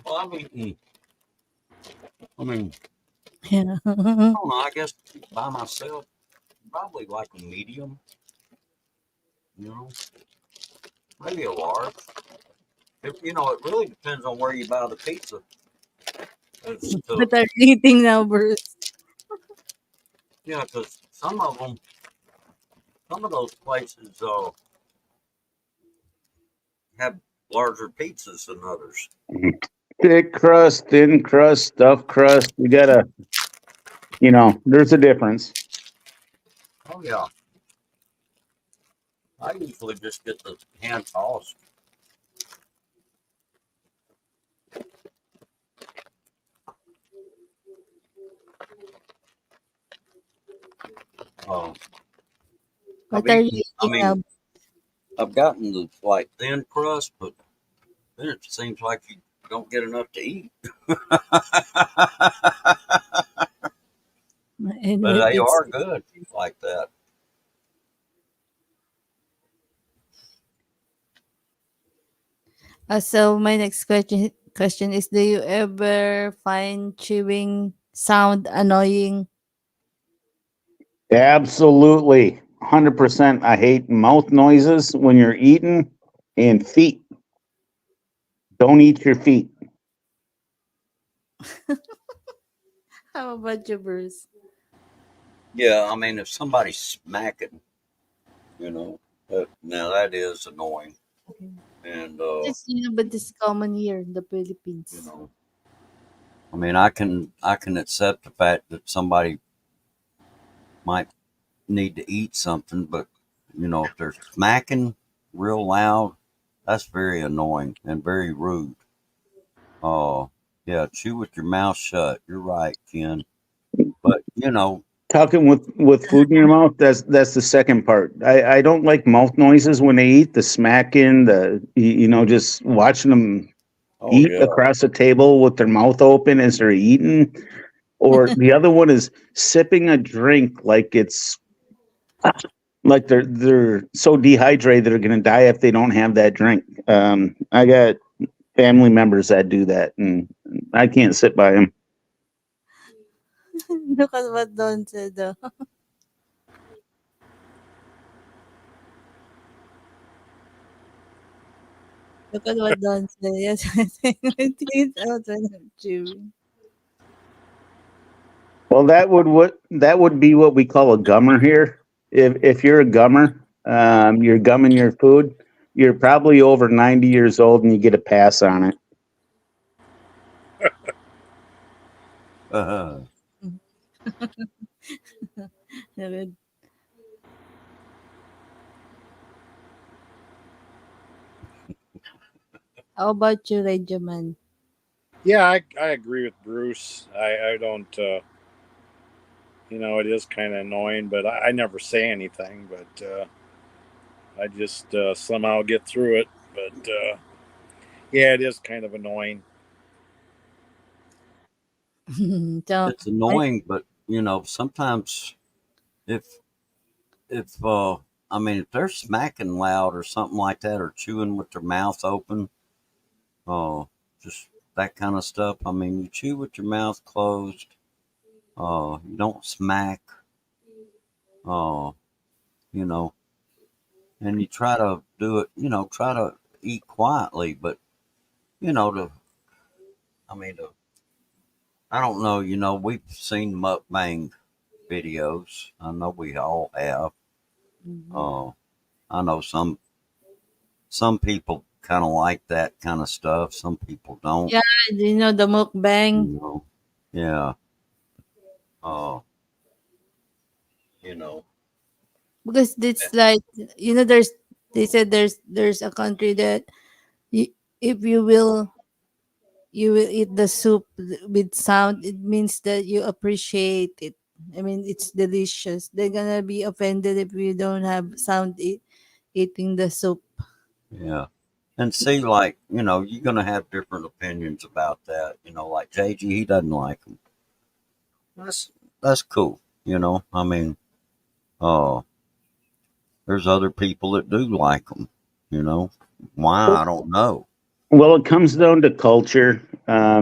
Well, I mean, Yeah. I don't know. I guess by myself, probably like a medium. You know, maybe a large. It really depends on where you buy the pizza. As to, What are you eating now, Bruce? because some of them, some of those places have larger pizzas than others. Thick crust, thin crust, stuffed crust. You gotta, there's a difference. Oh yeah, I usually just get the hand tossed. Uh, I've What are you eaten. I eating now? mean, I've gotten the like thin crust, but then it seems like you don't get enough to eat. And But they it's are good like that. so my next question is, do you ever find chewing sound annoying? Absolutely. 100%. I hate mouth noises when you're eating and feet. Don't eat your feet. How about you, Bruce? Yeah, I mean, if somebody's smacking, now that is annoying. And Just but this is common here in the you Philippines. know, I mean, I can accept the fact that somebody might need to eat something, but if they're smacking real loud, that's very annoying and very rude. Oh, yeah, chew with your mouth shut. You're right, Ken. But Talking with food in your mouth, that's the second part. I don't like mouth noises when they eat, the smacking, just watching them oh eat yeah, across the table with their mouth open as they're eating. Or the other one is sipping a drink like they're so dehydrated they're going to die if they don't have that drink. I got family members that do that, and I can't sit by them. Look at what Don said. Look at what Don said. Yes, I think my teeth out when I'm chewing. Well, that would be what we call a gummer here. If you're a gummer, you're gumming your food. You're probably over 90 years old, and you get a pass on it. uh, How about you, Regiman? Yeah, I agree with Bruce. I don't, it is kind of annoying, but I never say anything, but I just somehow get through it. But yeah, it is kind of annoying. So, it's annoying, but sometimes if if I mean if they're smacking loud or something like that or chewing with their mouth open, oh, just that kind of stuff. I mean, you chew with your mouth closed. You don't smack. Oh, you know, and you try to do it. Try to eat quietly, but you know, the I mean, I don't know. We've seen mukbang videos. I know we all have. mhm. Uh, I know some people kind of like that kind of stuff. Some people don't. Yeah, the mukbang. You know, yeah. Uh, you know, Because eh, it's like, they said there's a country that you, if you will eat the soup with sound, it means that you appreciate it. I mean, it's delicious. They're gonna be offended if you don't have sound eating the soup. yeah. And see, like, you're gonna have different opinions about that. Like JG, he doesn't like them. That's cool. I mean, uh, there's other people that do like them. Why, I don't know. Well, it comes down to culture. Yeah,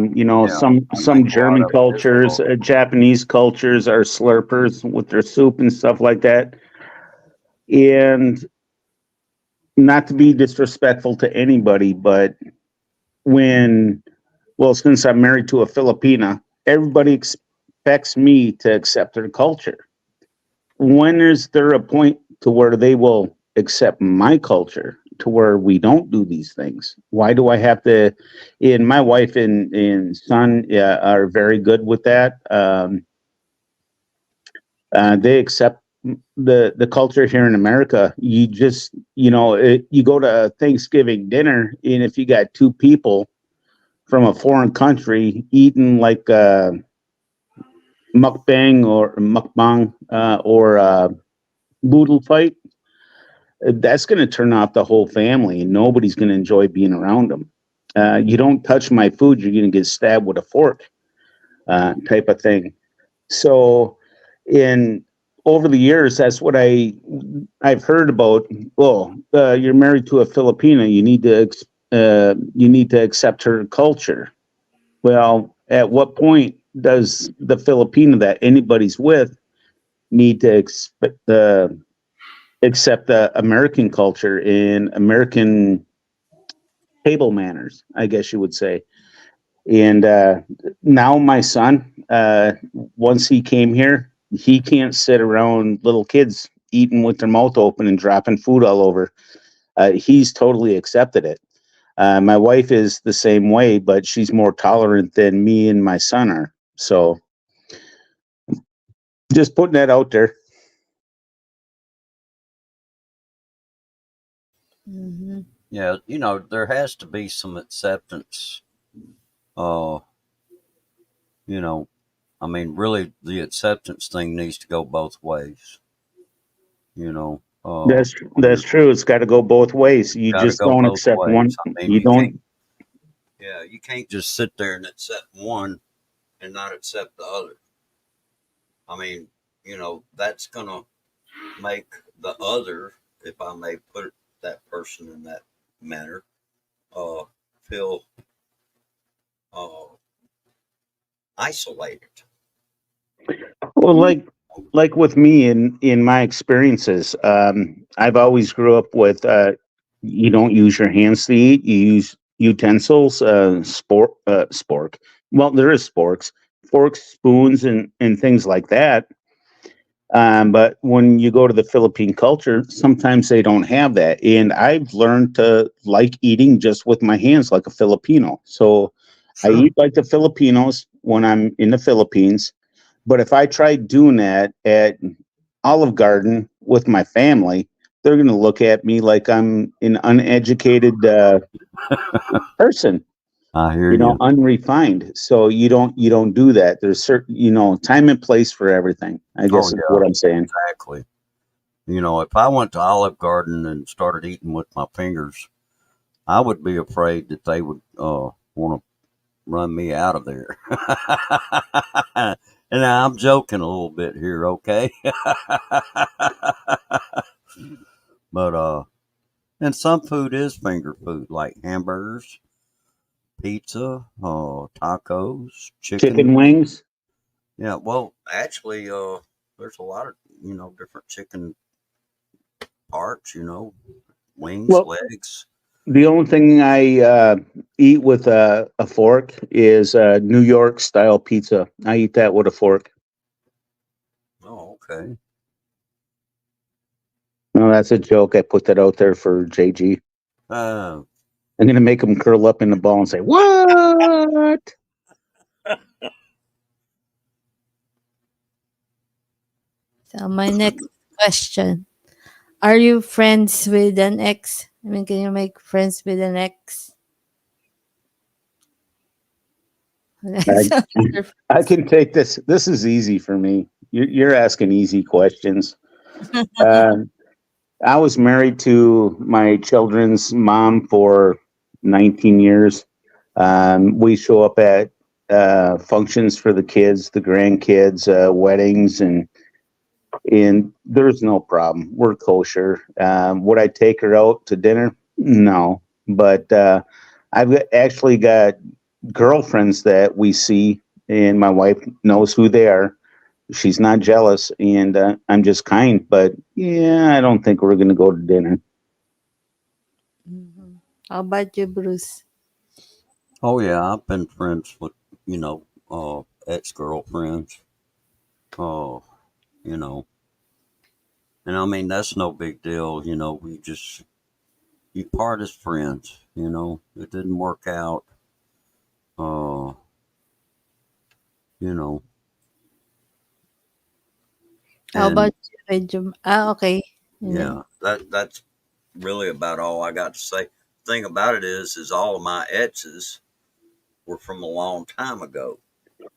I Some think a lot German of it is cultures, culture. Japanese cultures are slurpers with their soup and stuff like that. And not to be disrespectful to anybody, but when, well, since I'm married to a Filipina, everybody expects me to accept their culture. When is there a point to where they will accept my culture to where we don't do these things? Why do I have to? And my wife and son are very good with that. They accept the culture here in America. You just you go to a Thanksgiving dinner, and if you got two people from a foreign country eating like mukbang or boodle fight, that's going to turn off the whole family, and nobody's going to enjoy being around them. You don't touch my food, you're going to get stabbed with a fork, type of thing. So, in over the years, that's what I've heard about. Well, you're married to a Filipina. You need to accept her culture. Well, at what point does the Filipino that anybody's with need to accept the American culture and American table manners, I guess you would say? And now my son, once he came here, he can't sit around little kids eating with their mouth open and dropping food all over. He's totally accepted it. My wife is the same way, but she's more tolerant than me and my son are. So just putting that out there. Mhm. Yeah, there has to be some acceptance. Uh, you know, I mean, really, the acceptance thing needs to go both ways. When That's you're true. It's got to go both ways. You got to just go don't both accept ways. one. I mean, You you can't. don't. Yeah, you can't just sit there and accept one and not accept the other. I mean, that's gonna make the other, if I may put that person in that manner, uh, feel uh, isolated. Well, like with me in my experiences, I've always grew up with you don't use your hands to eat. You use utensils, spork. Well, there is sporks, forks, spoons, and things like that. But when you go to the Philippine culture, sometimes they don't have that. And I've learned to like eating just with my hands like a Filipino. So I eat like the Filipinos when I'm in the Philippines. But if I try doing that at Olive Garden with my family, they're going to look at me like I'm an uneducated person, I hear you. unrefined. So you don't do that. There's certain time and place for everything. I Oh guess is yeah, what I'm saying. exactly. If I went to Olive Garden and started eating with my fingers, I would be afraid that they would want to run me out of there. And I'm joking a little bit here, okay? But and some food is finger food, like hamburgers, pizza, tacos, chicken. Chicken wings. Yeah, well, actually, there's a lot of different chicken parts. Wings, Well, legs. the only thing I eat with a fork is New York style pizza. I eat that with a fork. Oh, okay. No, that's a joke. I put that out there for JG. Uh, I'm gonna make him curl up in the ball and say, "What?" So my next question: are you friends with an ex? I mean, can you make friends with an ex? I, So, I can take this. This is easy for me. You're asking easy questions. Um, I was married to my children's mom for 19 years. We show up at functions for the kids, the grandkids, weddings, and there's no problem. We're kosher. Would I take her out to dinner? No, but actually got girlfriends that we see, and my wife knows who they are. She's not jealous, and I'm just kind. But yeah, I don't think we're going to go to dinner. Mhm. How about you, Bruce? Oh yeah, I've been friends with, ex-girlfriends. Oh, you know, and I mean that's no big deal. You part as friends. It didn't work out. Uh, you know, How and about you, Regum? Ah, okay. And then, yeah, that's really about all I got to say. Thing about it is all of my exes were from a long time ago.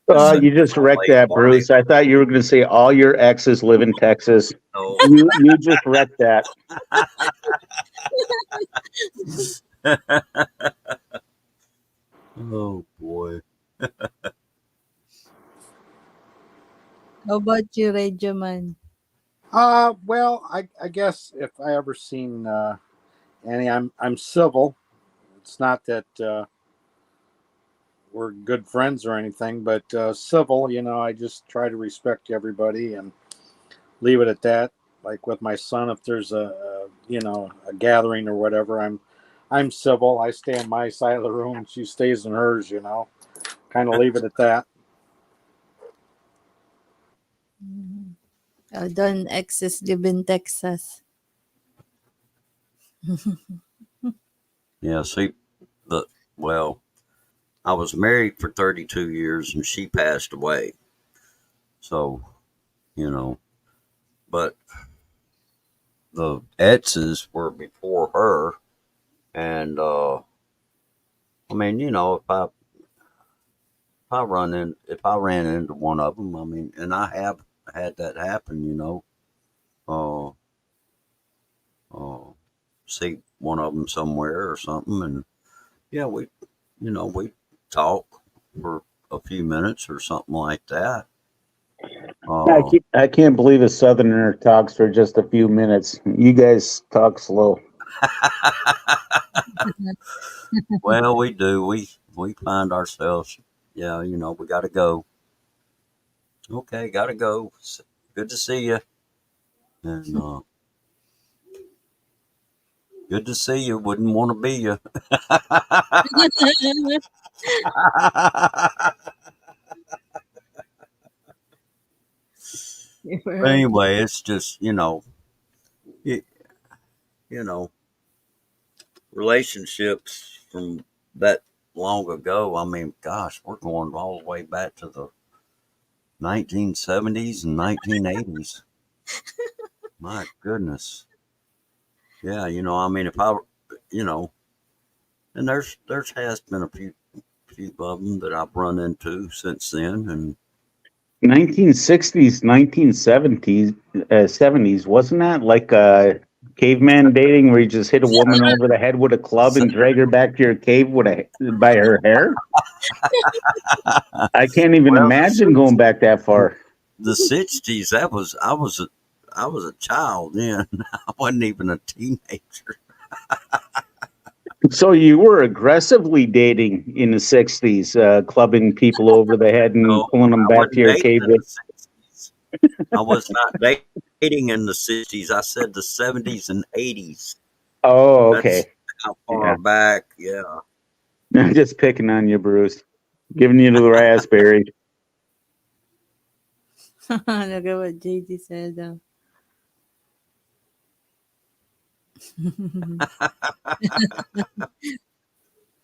Except You just my wrecked late that, wife. Bruce. I thought you were going to say all your exes live in Texas. So, You just wrecked that. oh boy. how about you, Regiman? Well, I guess if I ever seen Annie, I'm civil. It's not that we're good friends or anything, but civil. I just try to respect everybody and leave it at that. Like with my son, if there's a gathering or whatever, I'm civil. I stay in my side of the room. She stays in hers. Kind of leave it at that. Mhm. Don exes live in Texas. Yeah, see, the well, I was married for 32 years and she passed away. So, you know, but the exes were before her. And, I mean, if I ran into one of them, I mean, and I have had that happen, uh, uh, see one of them somewhere or something. And yeah, we talk for a few minutes or something like that. Uh, I can't believe a Southerner talks for just a few minutes. You guys talk slow. well, we do. We find ourselves, yeah, we got to go. Okay, got to go. Good to see you. And good to see you. Wouldn't want to be you. But Right. anyway, it's just, you, you know, relationships from that long ago. I mean, gosh, we're going all the way back to the 1970s and 1980s. My goodness. Yeah, I mean, if I, you know, and there's has been a few of them that I've run into since then, and 1960s, 1970s, 70s, wasn't that like caveman dating where you just hit a woman over the head with a club and drag her back to your cave by her hair? I can't even well, imagine going back that far. the '60s. That was I was a child then. I wasn't even a teenager. So you were aggressively dating in the 60s, clubbing people over the head and No, pulling them I back to wasn't your dating cave. in the '60s. I was not dating in the '60s. I said the '70s and '80s. Oh, That's okay. how Yeah. far back. Yeah. I'm just picking on you, Bruce. Giving you the raspberry. Look at what JD said.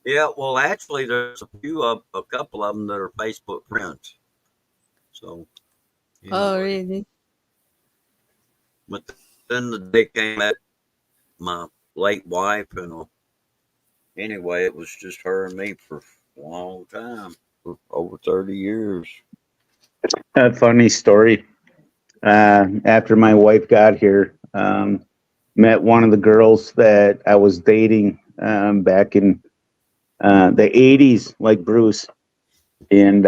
Yeah. Well, actually, there's a couple of them that are Facebook friends. So Oh, anyway, really? but then the day came at my late wife, and anyway, it was just her and me for a long time, for over 30 years. A funny story. After my wife got here, met one of the girls that I was dating back in the 80s, like Bruce, and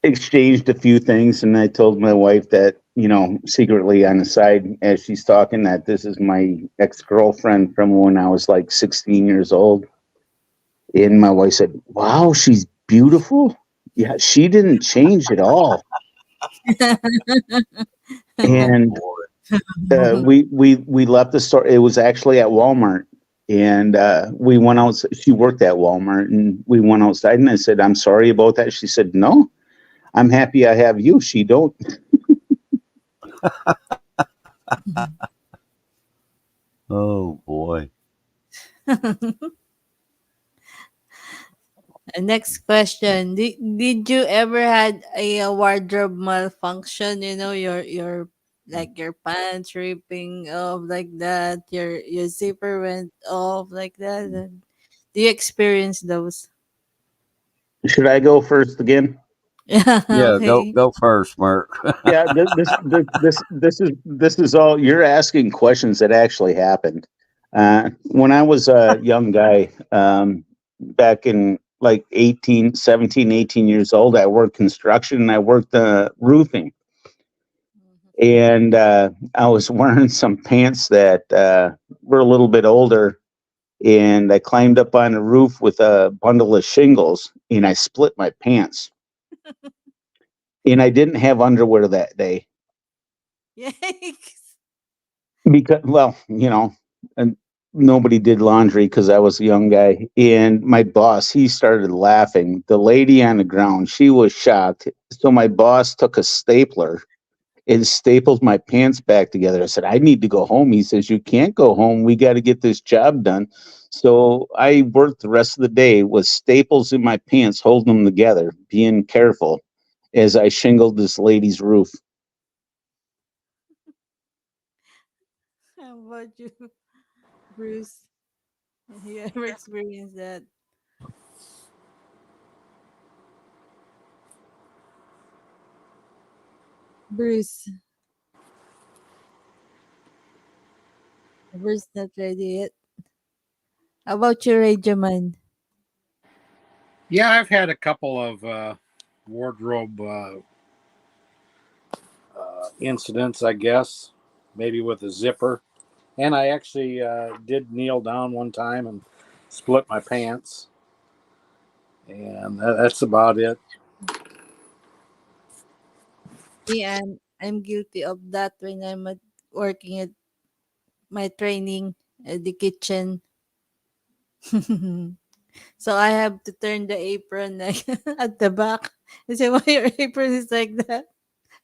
exchanged a few things. And I told my wife that, secretly on the side as she's talking, that this is my ex girlfriend from when I was like 16 years old. And my wife said, "Wow, she's beautiful." Yeah, she didn't change at all. Oh And boy. we left the store. It was actually at Walmart, and we went out. She worked at Walmart, and we went outside. And I said, "I'm sorry about that." She said, "No, I'm happy I have you." She don't. Oh boy. Next question. Did you ever had a wardrobe malfunction? Your like your pants ripping off like that, your zipper went off like that. And do you experience those? Should I go first again? Yeah, Yeah, go okay. go first, Merc. Yeah, this is all you're asking questions that actually happened. When I was a young guy, back in like 18, 17, 18 years old, I worked construction and I worked roofing. And I was wearing some pants that were a little bit older. And I climbed up on the roof with a bundle of shingles and I split my pants. And I didn't have underwear that day Yikes. because, well, and nobody did laundry because I was a young guy. And my boss, he started laughing. The lady on the ground, she was shocked. So my boss took a stapler and stapled my pants back together. I said, "I need to go home." He says, "You can't go home. We got to get this job done." So I worked the rest of the day with staples in my pants, holding them together, being careful as I shingled this lady's roof. How about you, Bruce? You ever experienced that? Bruce, Bruce not ready yet. How about you, Radio Man? Yeah, I've had a couple of wardrobe incidents, I guess, maybe with a zipper. And I actually did kneel down one time and split my pants. And that's about it. Me, I'm guilty of that when working at my training at the kitchen. So I have to turn the apron like at the back. I said, "Why your apron is like that?"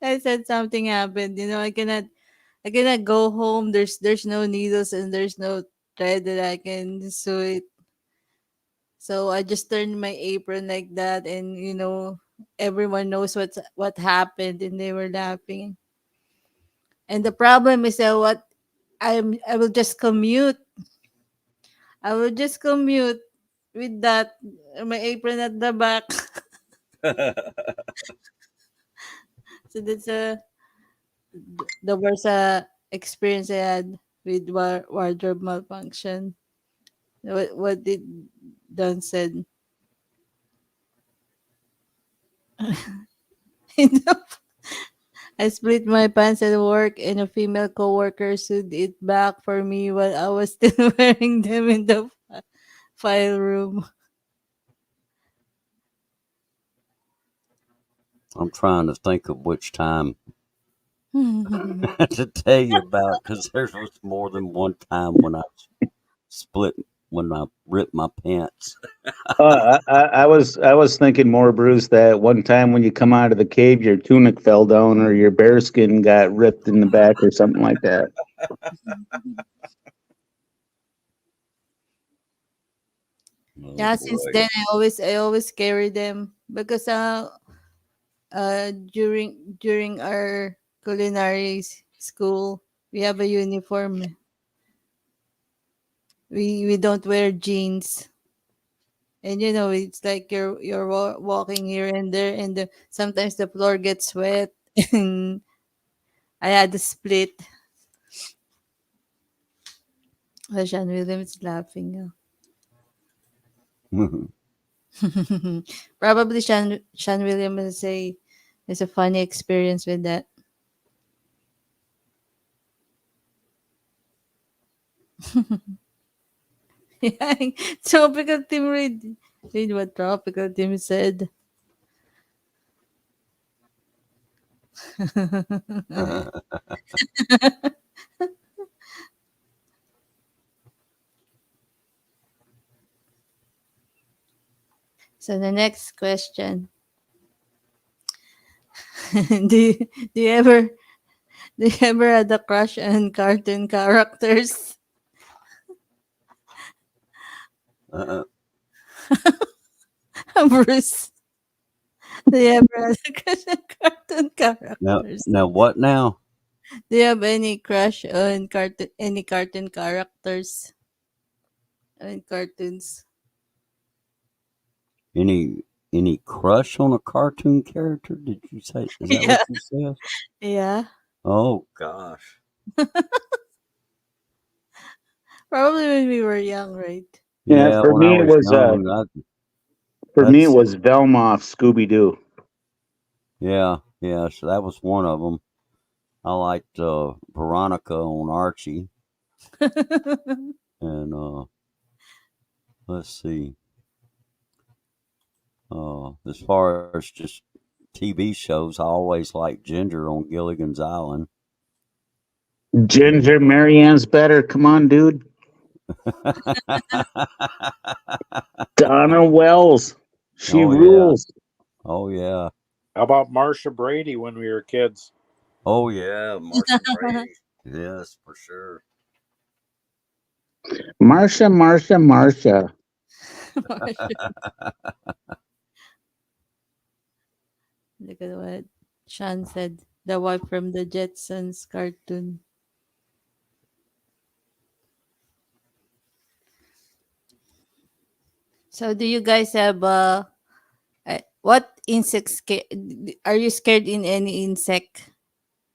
I said something happened. I cannot go home. There's no needles and there's no thread that I can sew it. So I just turned my apron like that, and everyone knows what happened, and they were laughing. And the problem is that I will just commute. I will just commute with that my apron at the back. So that's the worst experience I had with wardrobe malfunction. What did Don said? I split my pants at work, and a female coworker sewed it back for me while I was still wearing them in the file room. I'm trying to think of which time to tell you about because there was more than one time split when I ripped my pants. I was thinking more, Bruce, that one time when you come out of the cave, your tunic fell down or your bearskin got ripped in the back or something like that. Oh Yeah, since boy. then I always carry them because during our culinary school we have a uniform. We don't wear jeans, and it's like you're walking here and there, and sometimes the floor gets wet, and I had to split. Sean Williams laughing. Probably Sean Williams is a funny experience with that. Yeah, tropical team read what tropical team said. So the next question: do you, do you ever do you ever had a crush on cartoon characters? uh, Bruce, do you ever had a crush on cartoon now, characters? now what now? Do you have any crush on cartoon characters in cartoons? Any any crush on a cartoon character? Did you say? Is that Yeah, what you said? yeah. Oh gosh. Probably when we were young, right? Yeah, Yeah, when I was young, for me it that's was Velma off Scooby Doo. yeah, yeah. So that was one of them. I liked Veronica on Archie, and let's see. As far as just TV shows, I always liked Ginger on Gilligan's Island. Ginger Marianne's better. Come on, dude. Donna Wells. She Oh yeah, rules. oh yeah, How about Marsha Brady when we were kids? oh yeah. Marcia Brady. Yes, for sure. Marsha, Marsha, Marsha. Look at what Sean said. The wife from the Jetsons cartoon. So, do you guys have what insects are you scared in any insect?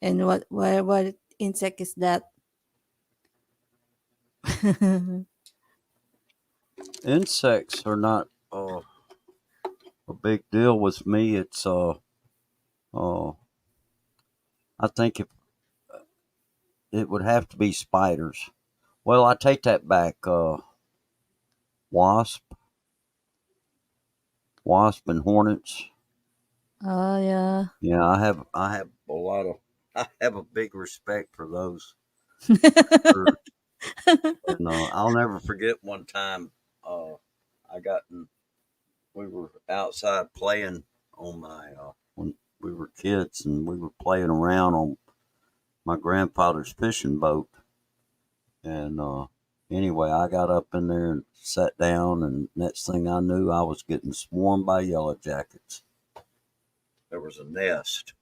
And what insect is that? Insects are not a big deal with me. It's uh, I think if it would have to be spiders. Well, I take that back. Wasp, wasp, and hornets. Oh yeah. Yeah, I have a lot of I have a big respect for those. For sure. And I'll never forget one time I got in, we were outside playing on my when we were kids and we were playing around on my grandfather's fishing boat. And anyway, I got up in there and sat down, and next thing I knew, I was getting swarmed by yellow jackets. There was a nest.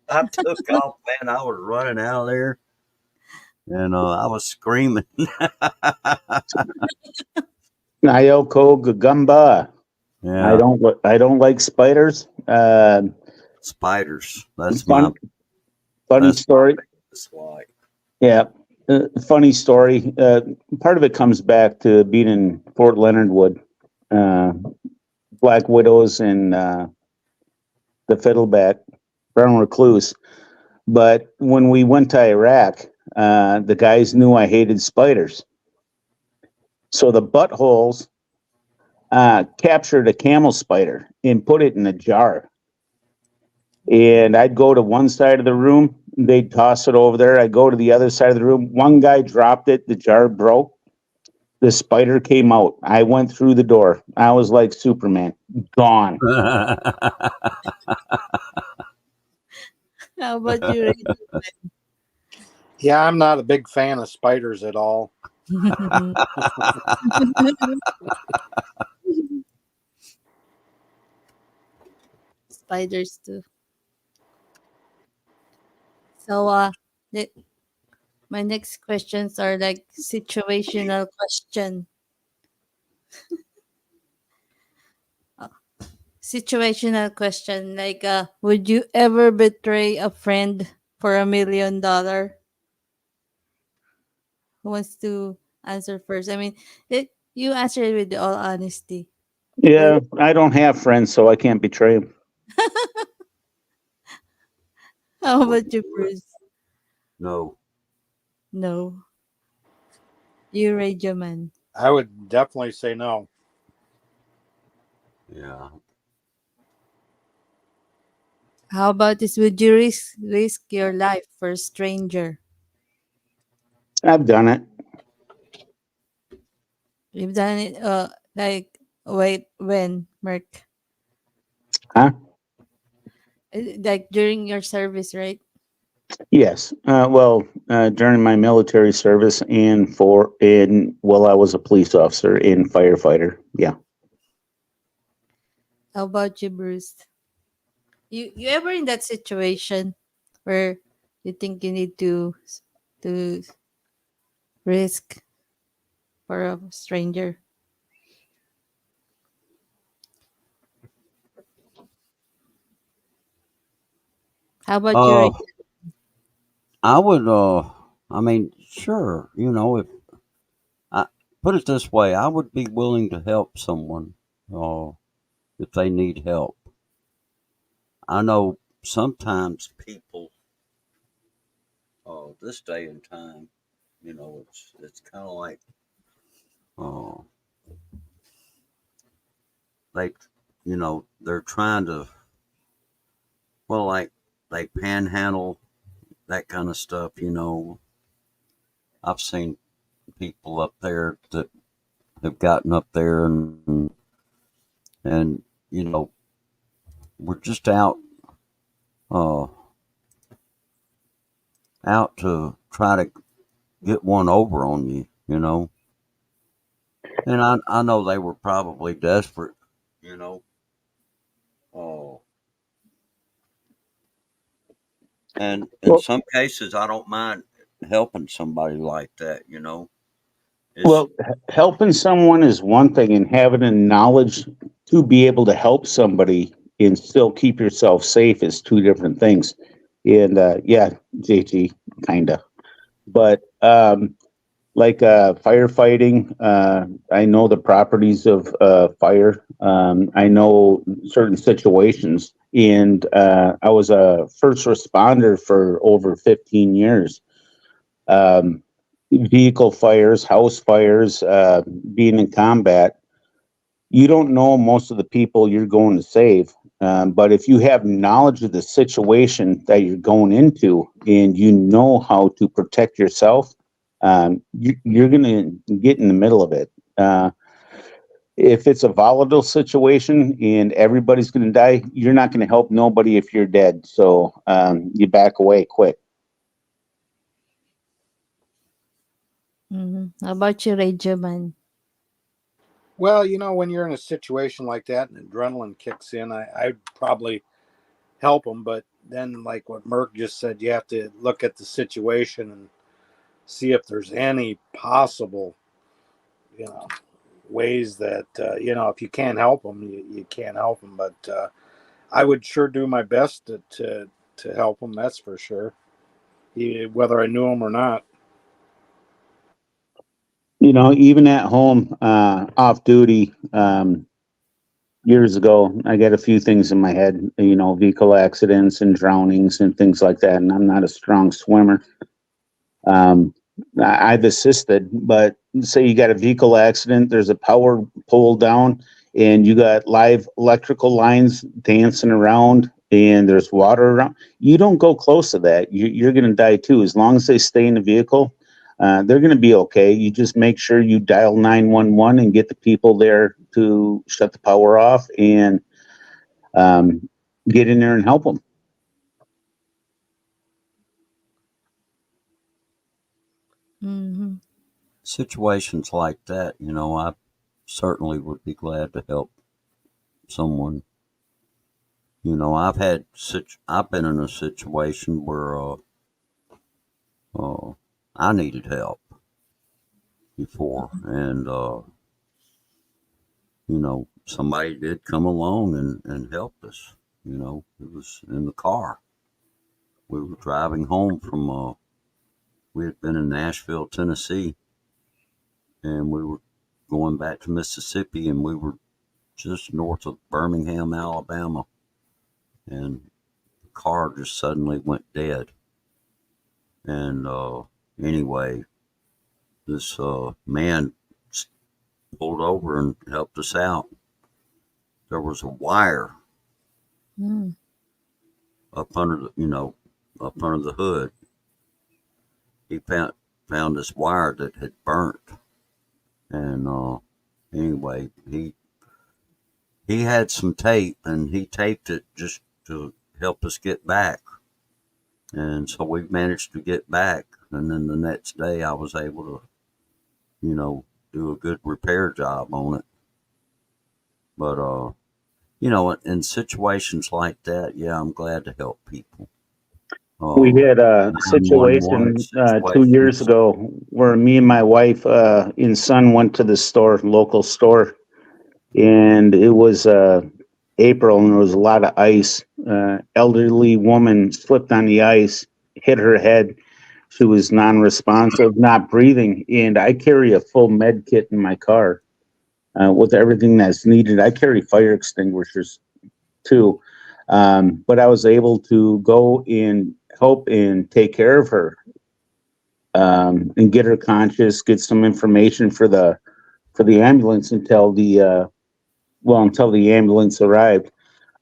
I took off, man. I was running out of there, and I was screaming. Nyoko Gagumba. Yeah, I don't like spiders. spiders. That's Fun my funny that's my story. biggest dislike. Yeah, funny story. Part of it comes back to being in Fort Leonard Wood, uh, Black Widows and the Fiddleback, Brown Recluse. But when we went to Iraq, the guys knew I hated spiders. So the buttholes captured a camel spider and put it in a jar. And I'd go to one side of the room, they'd toss it over there. I'd go to the other side of the room. One guy dropped it, the jar broke. The spider came out. I went through the door. I was like Superman, gone. How about you, Ray? Yeah, I'm not a big fan of spiders at all. Spiders too. So the, my next questions are like situational question. Situational question like would you ever betray a friend for $1 million? Who wants to answer first? I mean, you answer it with all honesty. Who? Yeah, I don't have friends, so I can't betray them. How Wouldn't about you, do it. Bruce? No. No. You, Radio Man. I would definitely say no. Yeah. How about this? Would you risk your life for a stranger? I've done it. You've done it. Like wait, when Merc? Huh? Like during your service, right? Yes. Well, during my military service and while I was a police officer and firefighter. Yeah. How about you, Bruce? You ever in that situation where you think you need to risk for a stranger? How about you, Uh, Ray? I would. I mean, sure. If I put it this way, I would be willing to help someone. Uh, if they need help. I know sometimes people. This day and time, it's kind of like. Uh, they, they're trying to. Well, like they panhandle that kind of stuff. I've seen people up there that have gotten up there and we're just uh out to try to get one over on you. And I know they were probably desperate, you know. Oh, and in Well, some cases I don't mind helping somebody like that. It's helping someone is one thing, and having the knowledge to be able to help somebody and still keep yourself safe is two different things. And yeah, JT, kind of. But like firefighting, I know the properties of fire. I know certain situations, and I was a first responder for over 15 years. Um, Vehicle fires, house fires, being in combat. You don't know most of the people you're going to save. But if you have knowledge of the situation that you're going into and you know how to protect yourself, you're going to get in the middle of it. If it's a volatile situation and everybody's going to die, you're not going to help nobody if you're dead. So you back away quick. How about you, Radio Man? Well, when you're in a situation like that and adrenaline kicks in, I'd probably help them. But then, like what Merck just said, you have to look at the situation and see if there's any possible, you know, ways that, if you can't help them, you can't help them. But I would sure do my best to help them. That's for sure, whether I knew them or not. Even at home, off duty, years ago, I got a few things in my head, vehicle accidents and drownings and things like that. And I'm not a strong swimmer. Um, I've assisted, but say you got a vehicle accident, there's a power pole down, and you got live electrical lines dancing around, and there's water around. You don't go close to that. You're going to die too. As long as they stay in the vehicle, they're going to be okay. You just make sure you dial 911 and get the people there to shut the power off and um, get in there and help them. Mm-hmm. situations like that. I certainly would be glad to help someone. I've been in a situation where uh, I needed help before, and somebody did come along and helped us. It was in the car. We were driving home from We had been in Nashville, Tennessee, and we were going back to Mississippi, and we were just north of Birmingham, Alabama, and the car just suddenly went dead. And anyway, this man pulled over and helped us out. There was a wire Mm. up under up under the hood. He found this wire that had burnt, and anyway, he had some tape, and he taped it just to help us get back. And so we managed to get back, and then the next day I was able to, do a good repair job on it. But in situations like that, yeah, I'm glad to help people. We had a 911 situation 2 years situations. ago where me and my wife and son went to the store, local store, and it was April, and there was a lot of ice. Elderly woman slipped on the ice, hit her head. She was non-responsive, not breathing, and I carry a full med kit in my car with everything that's needed. I carry fire extinguishers too, but I was able to go and help and take care of her and get her conscious, get some information for the ambulance until the ambulance arrived.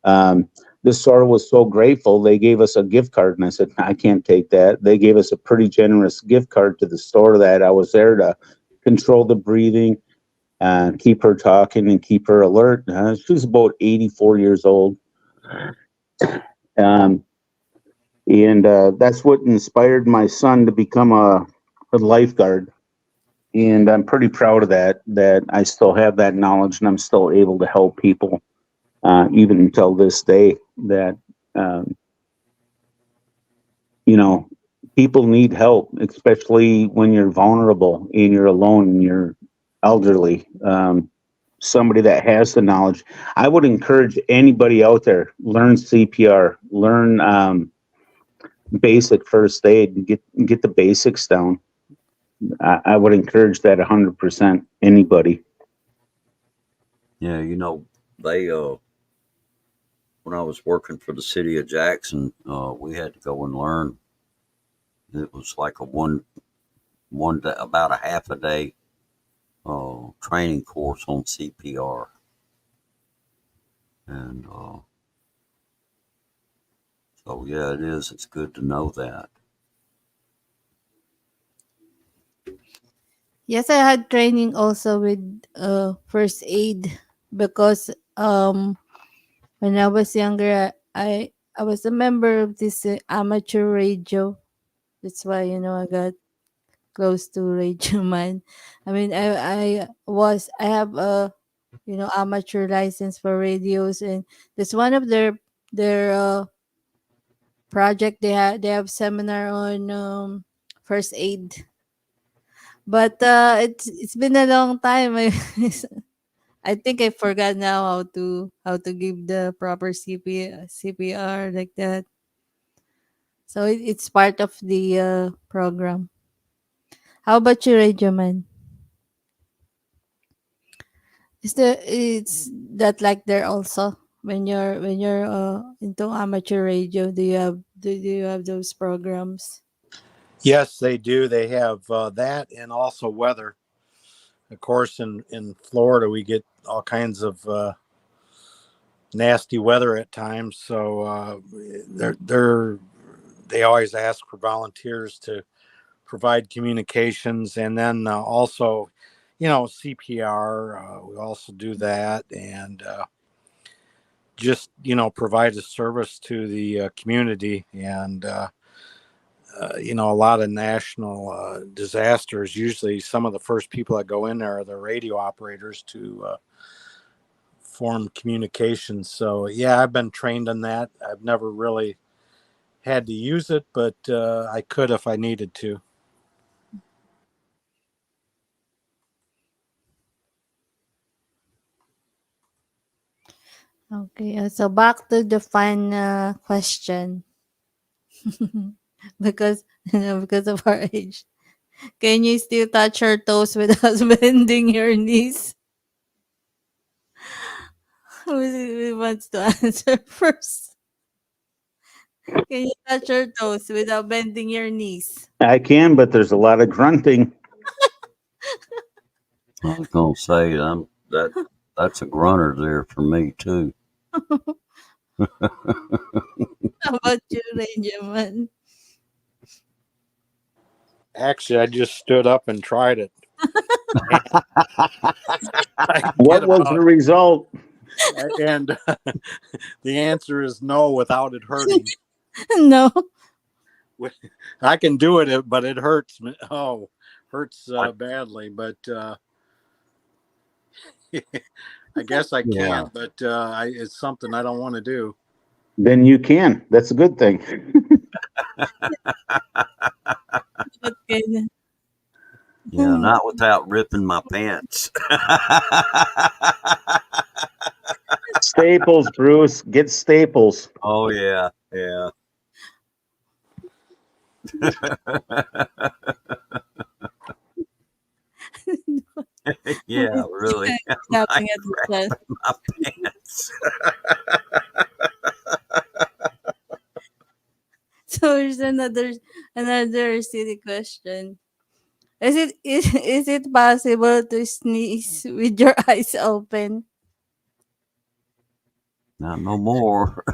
Um, the store was so grateful. They gave us a gift card, and I said, I can't take that. They gave us a pretty generous gift card to the store that I was there to control the breathing, keep her talking, and keep her alert. She was about 84 years old. Um, and that's what inspired my son to become a lifeguard. And I'm pretty proud of that I still have that knowledge and I'm still able to help people even until this day that um, you know people need help, especially when you're vulnerable and you're alone and you're elderly. Somebody that has the knowledge. I would encourage anybody out there, learn CPR, learn basic first aid, and get the basics down. I would encourage that 100%. Anybody. Yeah, they when I was working for the city of Jackson, we had to go and learn. It was like a one day, about a half a day training course on CPR, and so yeah, it is. It's good to know that. Yes, I had training also with first aid because when I was younger, I was a member of this amateur radio. That's why I got close to Radio Man. I mean, I have a amateur license for radios, and that's one of their project. They have seminar on first aid, but it's been a long time. I think I forgot now how to give the proper CPR like that. So it's part of the program. How about you, Radio Man? It's that like there also when you're into amateur radio? Do you have those programs? Yes, they do. They have that and also weather. Of course, in Florida, we get all kinds of nasty weather at times. So they always ask for volunteers to provide communications, and then also, CPR. We also do that, and just provide a service to the community. And a lot of national disasters. Usually, some of the first people that go in there are the radio operators to form communications. So yeah, I've been trained in that. I've never really had to use it, but I could if I needed to. Okay, so back to the fun question. because because of our age. Can you still touch your toes without bending your knees? Who wants to answer first? Can you touch your toes without bending your knees? I can, but there's a lot of grunting. I was gonna say that's a grunter there for me too. How about you, Benjamin? Actually, I just stood up and tried it. I What get was the about, result? and the answer is no without it hurting. No. I can do it, but it hurts. Oh, hurts badly. But I guess I Yeah. can. But it's something I don't want to do. Then you can. That's a good thing. But can Yeah, not without ripping my pants. Staples, Bruce. Get staples. Oh yeah, yeah. Yeah, really. tapping at the chest. My pants. So here's another silly question. Is it possible to sneeze with your eyes open? Not no more.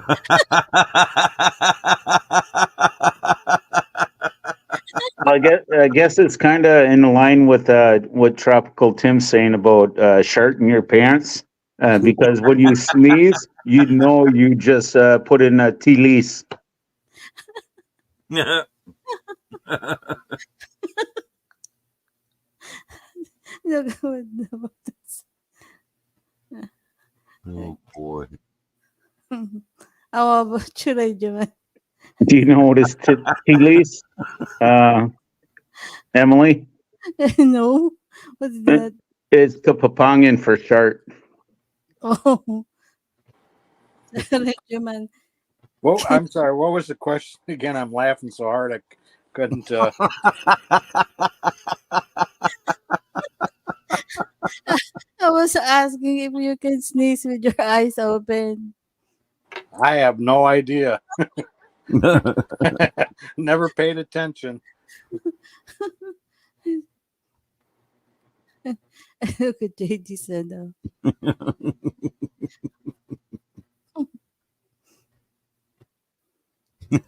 I guess it's kind of in line with what Tropical Tim's saying about sharting your pants. Because when you sneeze, you know you just put in a tea lease. Look what about this. Oh boy. How about you, Benjamin? Do you know what is tea lease, Emily? No? What's that? It's Kapapangan for shart. Oh. Benjamin. Well, I'm sorry. What was the question again? I'm laughing so hard I couldn't. I was asking if you can sneeze with your eyes open. I have no idea. Never paid attention. Look at JD said that.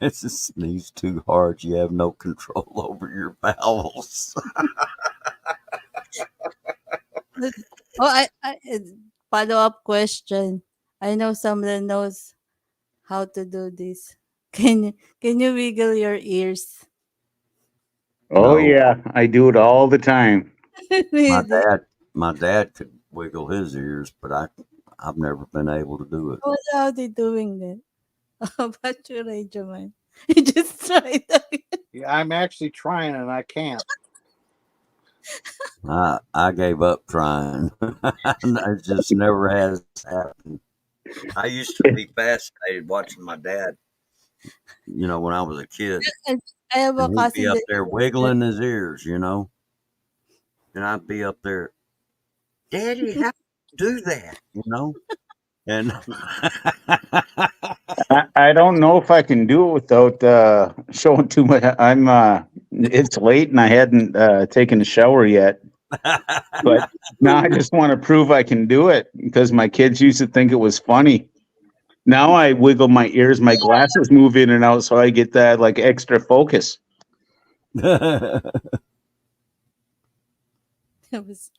It's a sneeze too hard. You have no control over your bowels. Oh, I follow up question. I know someone knows how to do this. Can you wiggle your ears? Oh No, yeah, I do it all the time. my Really? dad could wiggle his ears, but I've never been able to do it. What are they doing then? How about you, Benjamin? You just tried again. Yeah, I'm actually trying and I can't. I gave up trying. It just never has happened. I used to be fascinated watching my dad, when I was a kid. And I have a And he'd be cousin up that there wiggling his ears. And I'd be up there, Daddy, how do you do that? And I don't know if I can do it without showing too much. It's late and I hadn't taken a shower yet. But now I just want to prove I can do it because my kids used to think it was funny. Now I wiggle my ears, my glasses move in and out, so I get that like extra focus. I was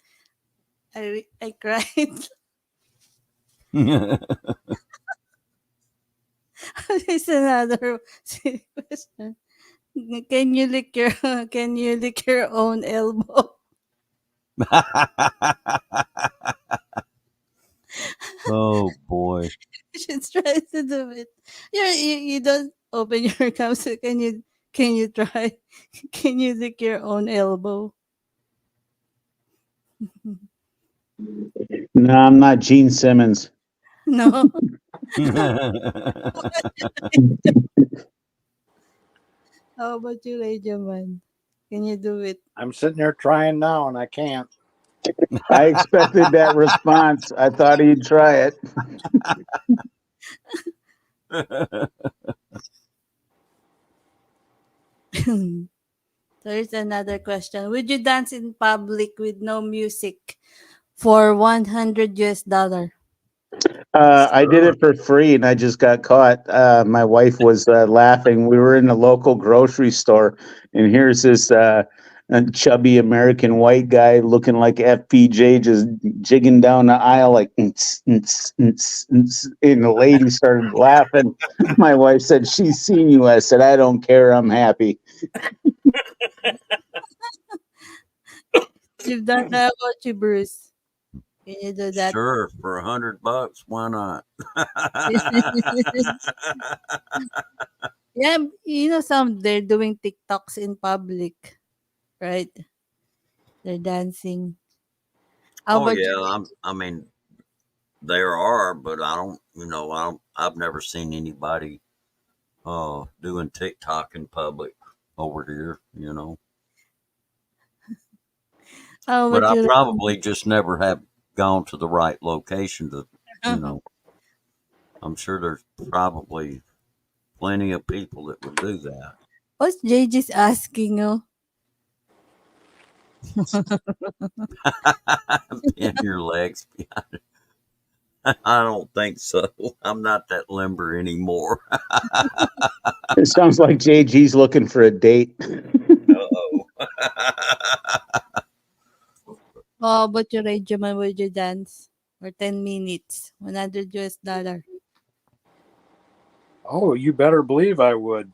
I cried. There's another silly question. Can you lick your can you lick your own elbow? Oh boy. You should try to do it. You don't open your mouth. So can you try? Can you lick your own elbow? No, I'm not Gene Simmons. No. How about you, Radio Man? Can you do it? I'm sitting there trying now, and I can't. I expected that response. I thought he'd try it. There's another question. Would you dance in public with no music for 100 US dollar? I did Sure. it for free and I just got caught. My wife was laughing. We were in a local grocery store, and here's this a chubby American white guy looking like FPJ just jigging down the aisle like, "Nts, nts, nts, nts," and the lady started laughing. My wife said, "She's seen you." I said, "I don't care. I'm happy." You've done that. How about you, Bruce? Can you do that? Sure, for $100, why not? Yeah, some they're doing TikToks in public, right? They're dancing. How Oh about yeah, you? I mean, there are, but I don't. I've never seen anybody doing TikTok in public over here. How But about I you? probably just never have gone to the right location to. You know, I'm sure there's probably plenty of people that would do that. What's JJ's asking? Oh, Pin your legs. I don't think so. I'm not that limber anymore. It sounds like JG's looking for a date. Uh-oh. how about you, Radio Man? Would you dance for 10 minutes, 100 US dollar? Oh, you better believe I would.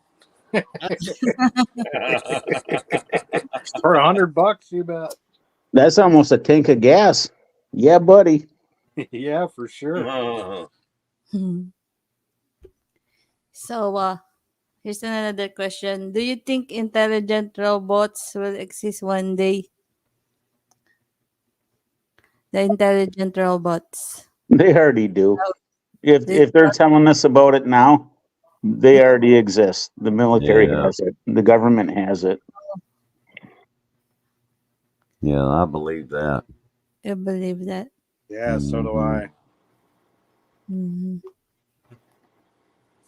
For $100, you bet. That's almost a tank of gas. Yeah, buddy. Yeah, for sure. Hmm. So, here's another question. Do you think intelligent robots will exist one day? The intelligent robots. They already do. If This, they're telling us about it now, they already exist. The military Yeah, has it. The government has it. yeah, I believe that. I believe that. Yeah, so do Hmm. I. Mhm.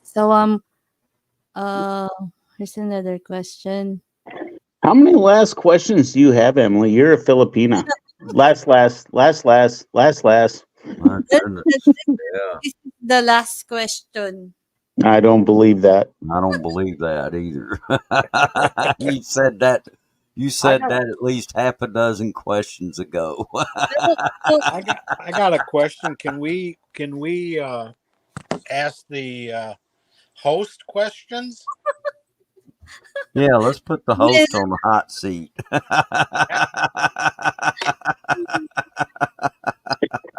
So, uh, here's another question. How many last questions do you have, Emily? You're a Filipina. Last. My That, goodness. that, Yeah, this is the last question. I don't believe that. I don't believe that either. you said that. You I said got that at least half a dozen questions ago. So, I got a question. Can we ask the host questions? Yeah, let's put the when, host on the hot seat.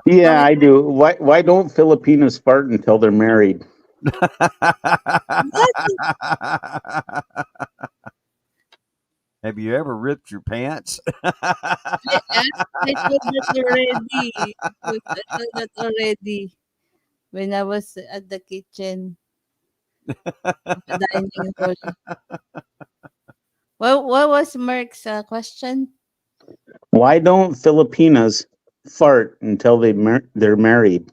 Yeah, so I do. Why don't Filipinos fart until they're married? what? Have you ever ripped your pants? I told that already. I told that already when I was at the kitchen, the dining hall. What was Mark's question? Why don't Filipinas fart until they're married?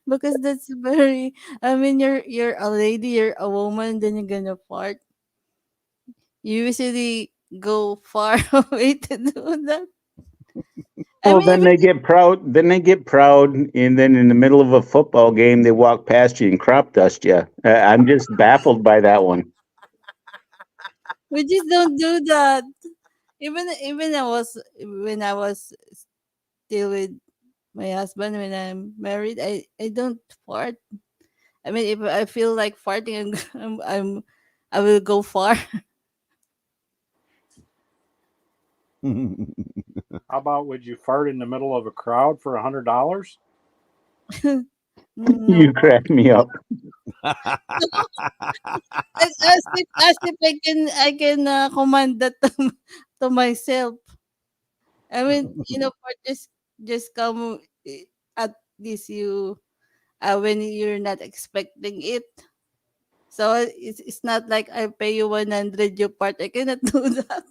Because that's very. I mean, you're a lady, you're a woman, then you're gonna fart. You usually go far away to do that. I Well, mean, then even they get proud. Then they get proud, and then in the middle of a football game, they walk past you and crop dust you. I'm just baffled by that one. we just don't do that. Even when I was still with my husband when I'm married, I don't fart. I mean, if I feel like farting, I will go far. How about would you fart in the middle of a crowd for $100? No, You crack me up. as if I can command that to myself. I mean, for just come at least you when you're not expecting it. So it's not like I pay you 100 you part. I cannot do that.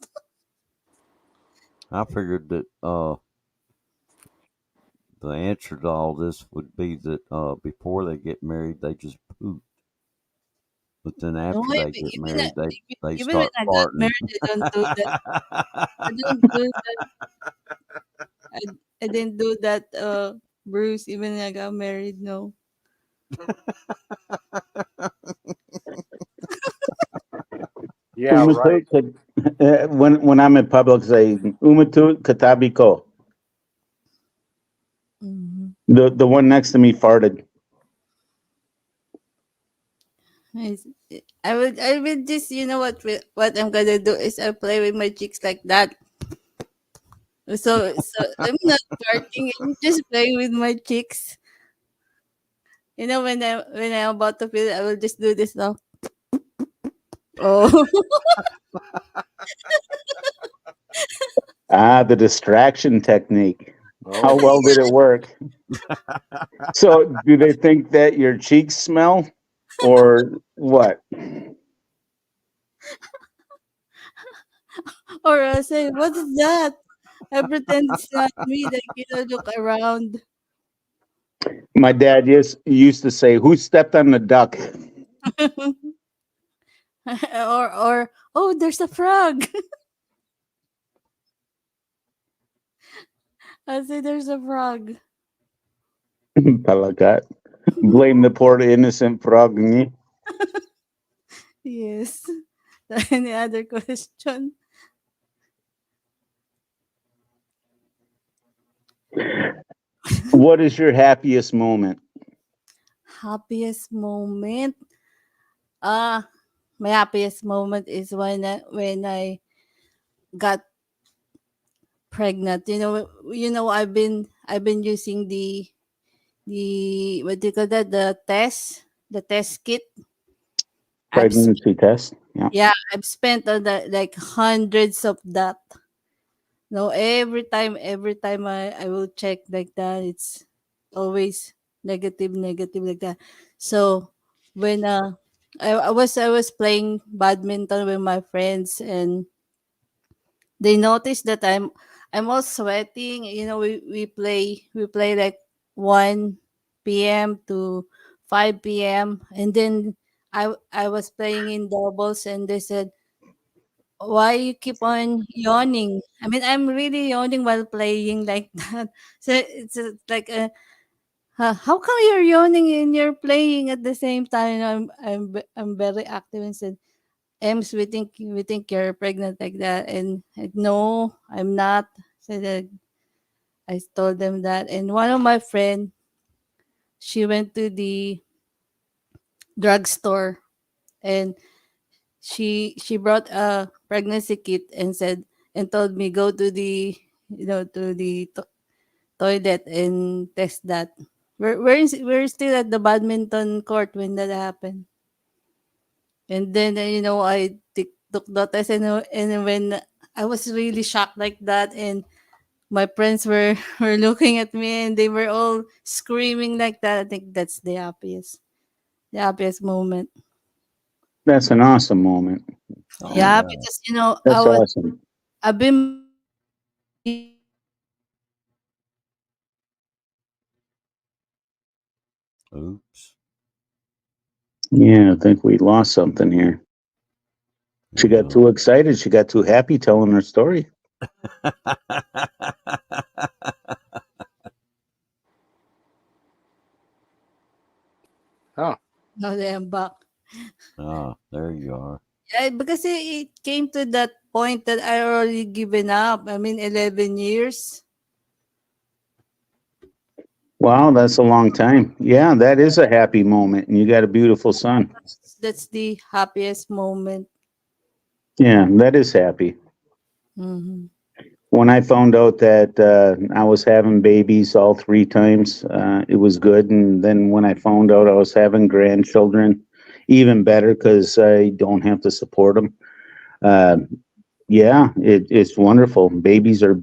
I figured that the answer to all this would be that before they get married, they just poop. But then No, after they get married, they even when start I got farting. married, I don't do that. I don't do that. I, I didn't do that, Bruce, even when I got married. No. Yeah, right. When I'm in public, say Umatu Katabiko. Mhm. The one next to me farted. Nice. I will just, what I'm gonna do is I play with my cheeks like that. So I'm not farting. I'm just playing with my cheeks. When I'm about to feel it, I will just do this now. Oh. Ah, the distraction technique. How Oh, well did it work? So, do they think that your cheeks smell, or what? Or I say, what is that? I pretend it's not me. Like, look around. My dad used to say, "Who stepped on the duck?" or oh, there's a frog. I say there's a frog. Palakat. Blame the poor innocent frog. Ni. Yes. Any other question? What is your happiest moment? Happiest moment? Ah, my happiest moment is when I got pregnant. I've been using the what do you call that, the test kit. I've sp- Pregnancy test. Yeah. yeah, I've spent on that like hundreds of that. No, every time I will check like that, it's always negative, negative like that. So when I was playing badminton with my friends, and they noticed that I'm all sweating. We play like 1 p.m. to 5 p.m. and then I was playing in doubles, and they said, why you keep on yawning? I mean, I'm really yawning while playing like that. So it's like how come you're yawning and you're playing at the same time? I'm very active and said, Ems, we think you're pregnant like that, and no, I'm not. So that I told them that, and one of my friend, she went to the drugstore, and she brought a pregnancy kit and said, and told me, go to the toilet and test that. We're still at the badminton court when that happened. And then I took the test, and when I was really shocked like that, and my friends were were looking at me, and they were all screaming like that. I think that's the happiest moment. That's an awesome moment. Oh Yeah, yeah. because That's awesome. I've been Oops. Yeah, I think we lost something here. She got Yeah. too excited. She got too happy telling her story. oh, now that I'm back. Ah, there you are. Yeah, because it came to that point that I already given up. I mean, 11 years. Wow, that's a long time. Yeah, that is a happy moment. And you got a beautiful son. That's the happiest moment. Yeah, that is happy. Hmm. When I found out that I was having babies all three times, it was good. And then when I found out I was having grandchildren, even better because I don't have to support them. Uh, yeah, it's wonderful. Babies are.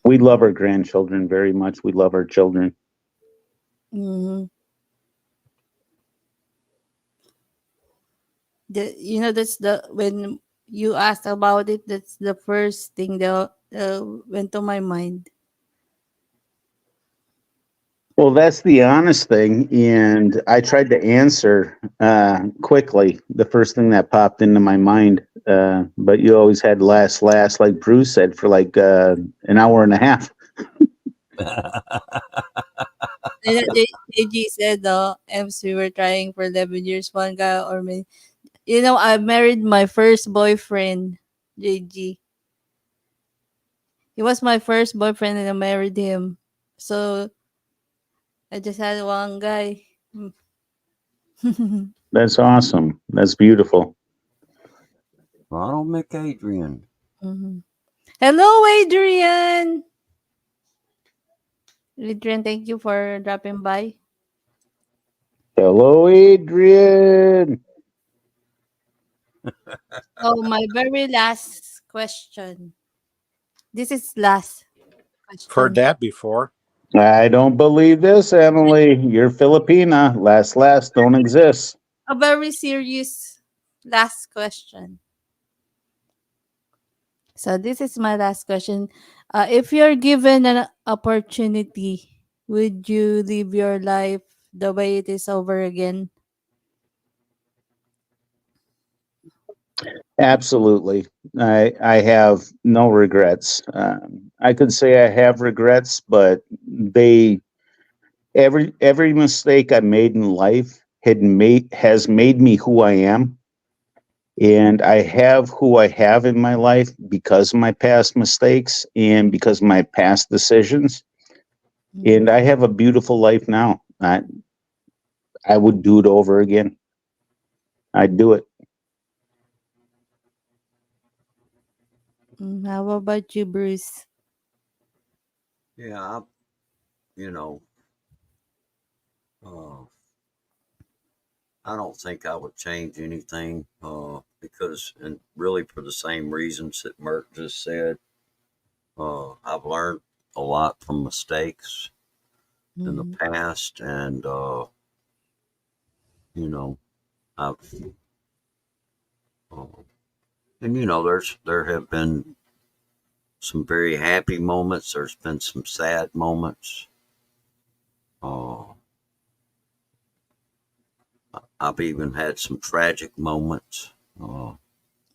We love our grandchildren very much. We love our children. Hmm. That's the when you asked about it, that's the first thing that went to my mind. Well, that's the honest thing, and I tried to answer quickly the first thing that popped into my mind. But you always had last, like Bruce said, for like an hour and a half. And then JG said, Ems, we were trying for 11 years, one guy or me. I married my first boyfriend, JG. He was my first boyfriend and I married him. So I just had one guy. That's awesome. That's beautiful. Ronald McAdrian. Mhm. Hello, Adrian. Adrian, thank you for dropping by. Hello, Adrian. Oh, my very last question. This is last Heard question. that before. I don't believe this, Emily. You're Filipina. Last don't exist. A very serious last question. So this is my last question. If you're given an opportunity, would you live your life the way it is over again? Absolutely. I have no regrets. I could say I have regrets, but they every mistake I made in life has made me who I am, and I have who I have in my life because of my past mistakes and because of my past decisions. And Mhm. I have a beautiful life now. I would do it over again. I'd do it. How about you, Bruce? Yeah, you know, uh, I don't think I would change anything because, and really for the same reasons that Mert just said, I've learned a lot from mistakes in the Mhm. past, and you know, I've uh, and there have been some very happy moments. There's been some sad moments. Uh, I've even had some tragic moments. Uh,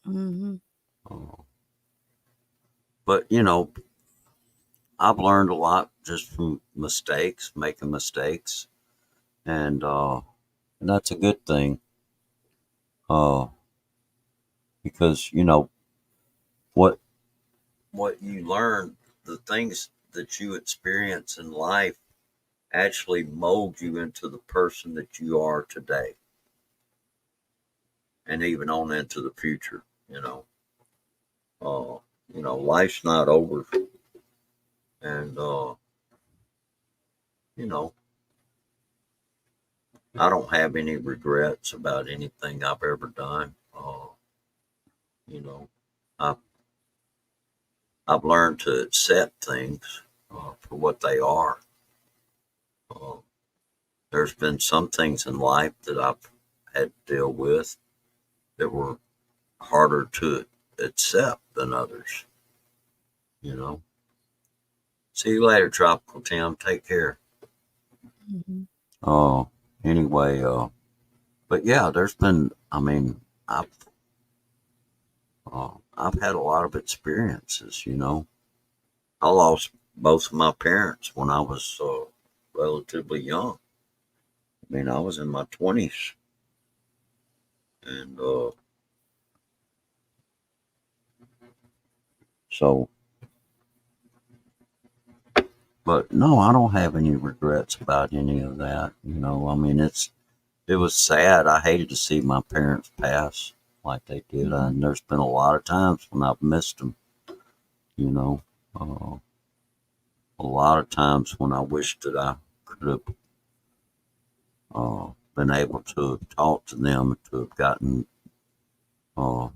Mhm. uh, but I've learned a lot just from mistakes, making mistakes, and that's a good thing. Uh, because what what you learn, the things that you experience in life, actually mold you into the person that you are today, and even on into the future. You know, uh, life's not over, and you know, I don't have any regrets about anything I've ever done. You know, I I've learned to accept things for what they are. Uh, there's been some things in life that I've had to deal with that were harder to accept than others. You know. See you later, Tropical Tim. Take care. Mhm. Uh, anyway, but yeah, there's been. I mean, I've had a lot of experiences. I lost both of my parents when I was relatively young. I mean, I was in my 20s, and so, but no, I don't have any regrets about any of that. I mean, it was sad. I hated to see my parents pass like they did, Mhm. and there's been a lot of times when I've missed them. You know, uh, a lot of times when I wished that I could have been able to talk to them, to have gotten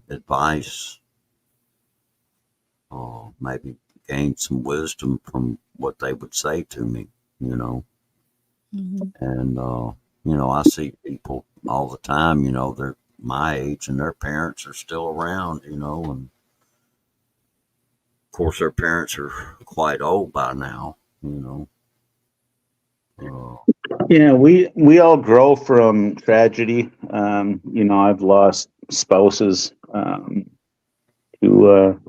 advice, maybe gained some wisdom from what they would say to me. You know, Mhm. and I see people all the time. my age, and their parents are still around, you know, and of course their parents are quite old by now, you know. Yeah, we all grow from tragedy. I've lost spouses to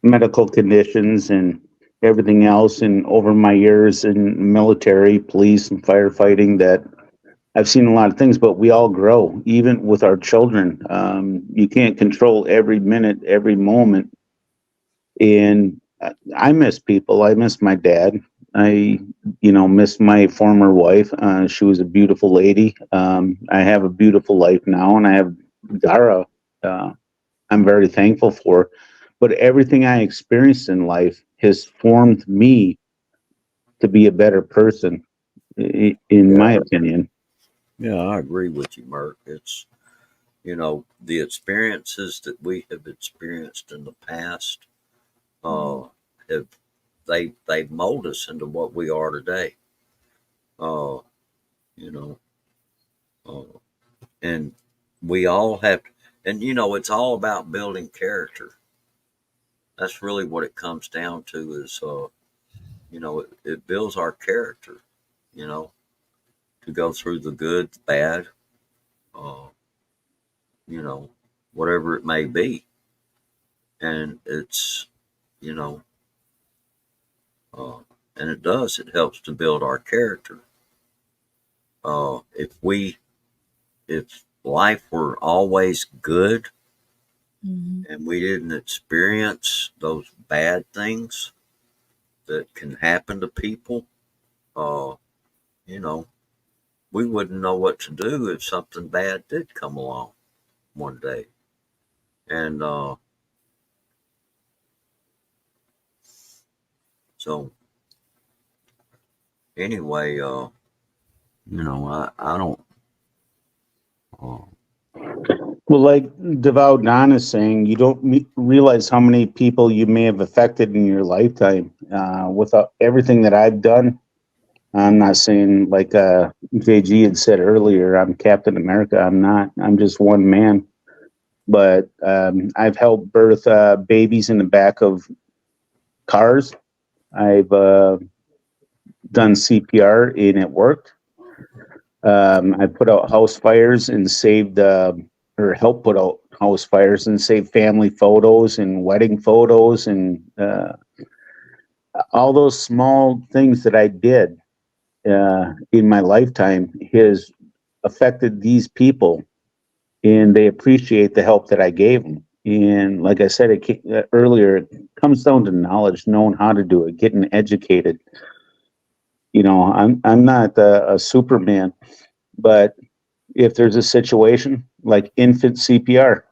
medical conditions and everything else, and over my years in military, police, and firefighting, that I've seen a lot of things. But we all grow, even with our children. You can't control every minute, every moment, and I miss people. I miss my dad. I, miss my former wife. She was a beautiful lady. I have a beautiful life now, and I have Dara. Uh, I'm very thankful for. But everything I experienced in life has formed me to be a better person, in my Yeah. opinion. Yeah, I agree with you, Merk. It's, you know, the experiences that we have experienced in the past uh, have they've molded us into what we are today. Uh, you know, uh, and we all have, and you know, it's all about building character. That's really what it comes down to. Is you know, it builds our character. You know, to go through the good, the bad, uh, you know, whatever it may be, and it's, you know, uh, and it does. It helps to build our character. If we, if life were always good Mhm. and we didn't experience those bad things that can happen to people, uh, you know, we wouldn't know what to do if something bad did come along one day. And so, anyway, you know, I don't. Uh, Well, like Devout Don is saying, you don't realize how many people you may have affected in your lifetime. Without everything that I've done, I'm not saying, like JG had said earlier, I'm Captain America. I'm not. I'm just one man. But I've helped birth babies in the back of cars. I've done CPR and it worked. I put out house fires and saved, or helped put out house fires and saved family photos and wedding photos, and all those small things that I did in my lifetime has affected these people, and they appreciate the help that I gave them. And like I said earlier, it comes down to knowledge, knowing how to do it, getting educated. I'm not a Superman, but if there's a situation like infant CPR,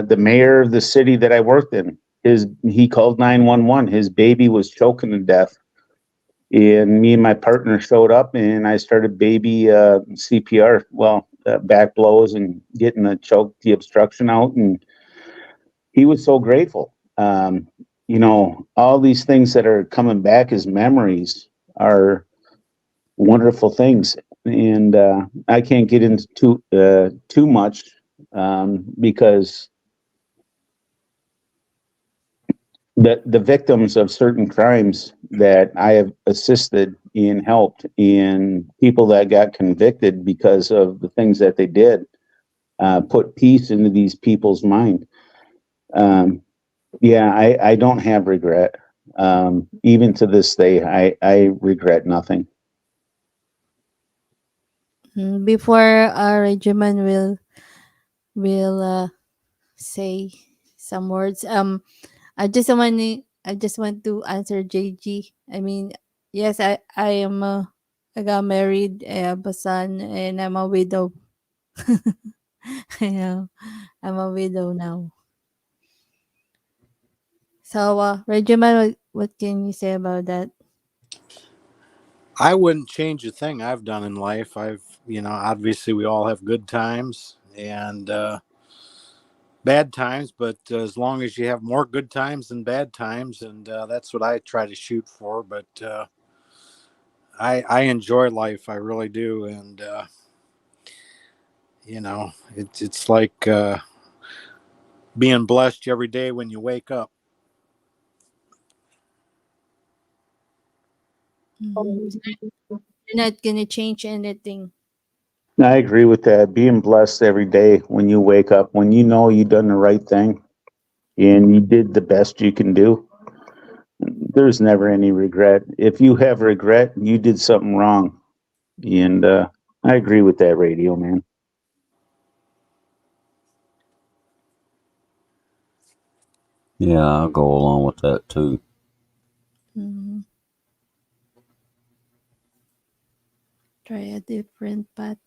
the mayor of the city that I worked in, he called 911. His baby was choking to death, and me and my partner showed up, and I started baby CPR. Well, back blows and getting the obstruction out, and he was so grateful. All these things that are coming back as memories are wonderful things, and I can't get into too much because the victims of certain crimes that I have assisted and helped, and people that got convicted because of the things that they did, put peace into these people's mind. Um, yeah, I don't have regret. Even to this day, I regret nothing. Before our regimen will say some words. I just want to answer JG. I mean, yes, I am I got married, I have a son, and I'm a widow. Yeah, I'm a widow now. So, Regimen, what can you say about that? I wouldn't change a thing I've done in life. Obviously we all have good times and bad times, but as long as you have more good times than bad times, and that's what I try to shoot for. But I enjoy life, I really do, and it's like being blessed every day when you wake up. Mhm. You're not gonna change anything. I agree with that. Being blessed every day when you wake up, when you know you done the right thing and you did the best you can do. There's never any regret. If you have regret, you did something wrong. And I agree with that, radio man. Yeah, I'll go along with that too. Mhm. Try a different path.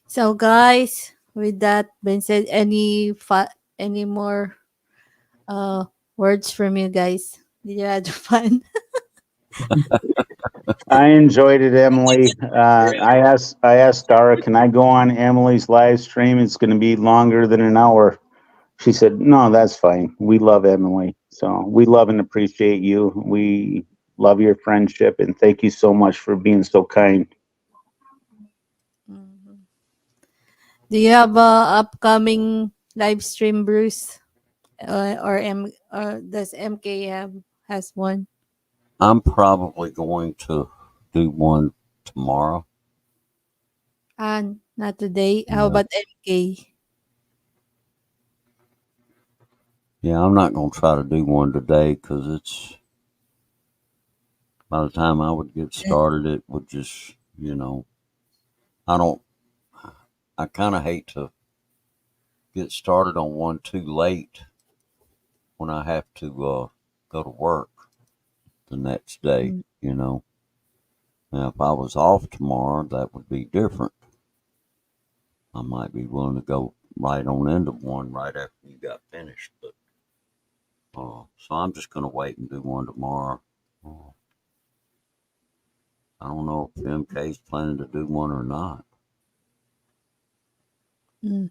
So, guys, with that being said, any more uh words from you guys? Did you have fun? I enjoyed it, Emily. I asked Dara, can I go on Emily's live stream? It's going to be longer than an hour. She said, no, that's fine. We love Emily. So we love and appreciate you. We love your friendship and thank you so much for being so kind. Mhm. Do you have a upcoming live stream, Bruce? Or does MK has one? I'm probably going to do one tomorrow. And not today. How Yeah, about MK? yeah. I'm not going to try to do one today because it's by the time I would get started, it would just I don't. I kind of hate to get started on one too late when I have to go to work the next day. Mm. Now if I was off tomorrow, that would be different. I might be willing to go right on into one right after you got finished, but so I'm just gonna wait and do one tomorrow. Uh, I don't know if MK's planning to do one or not. Mm.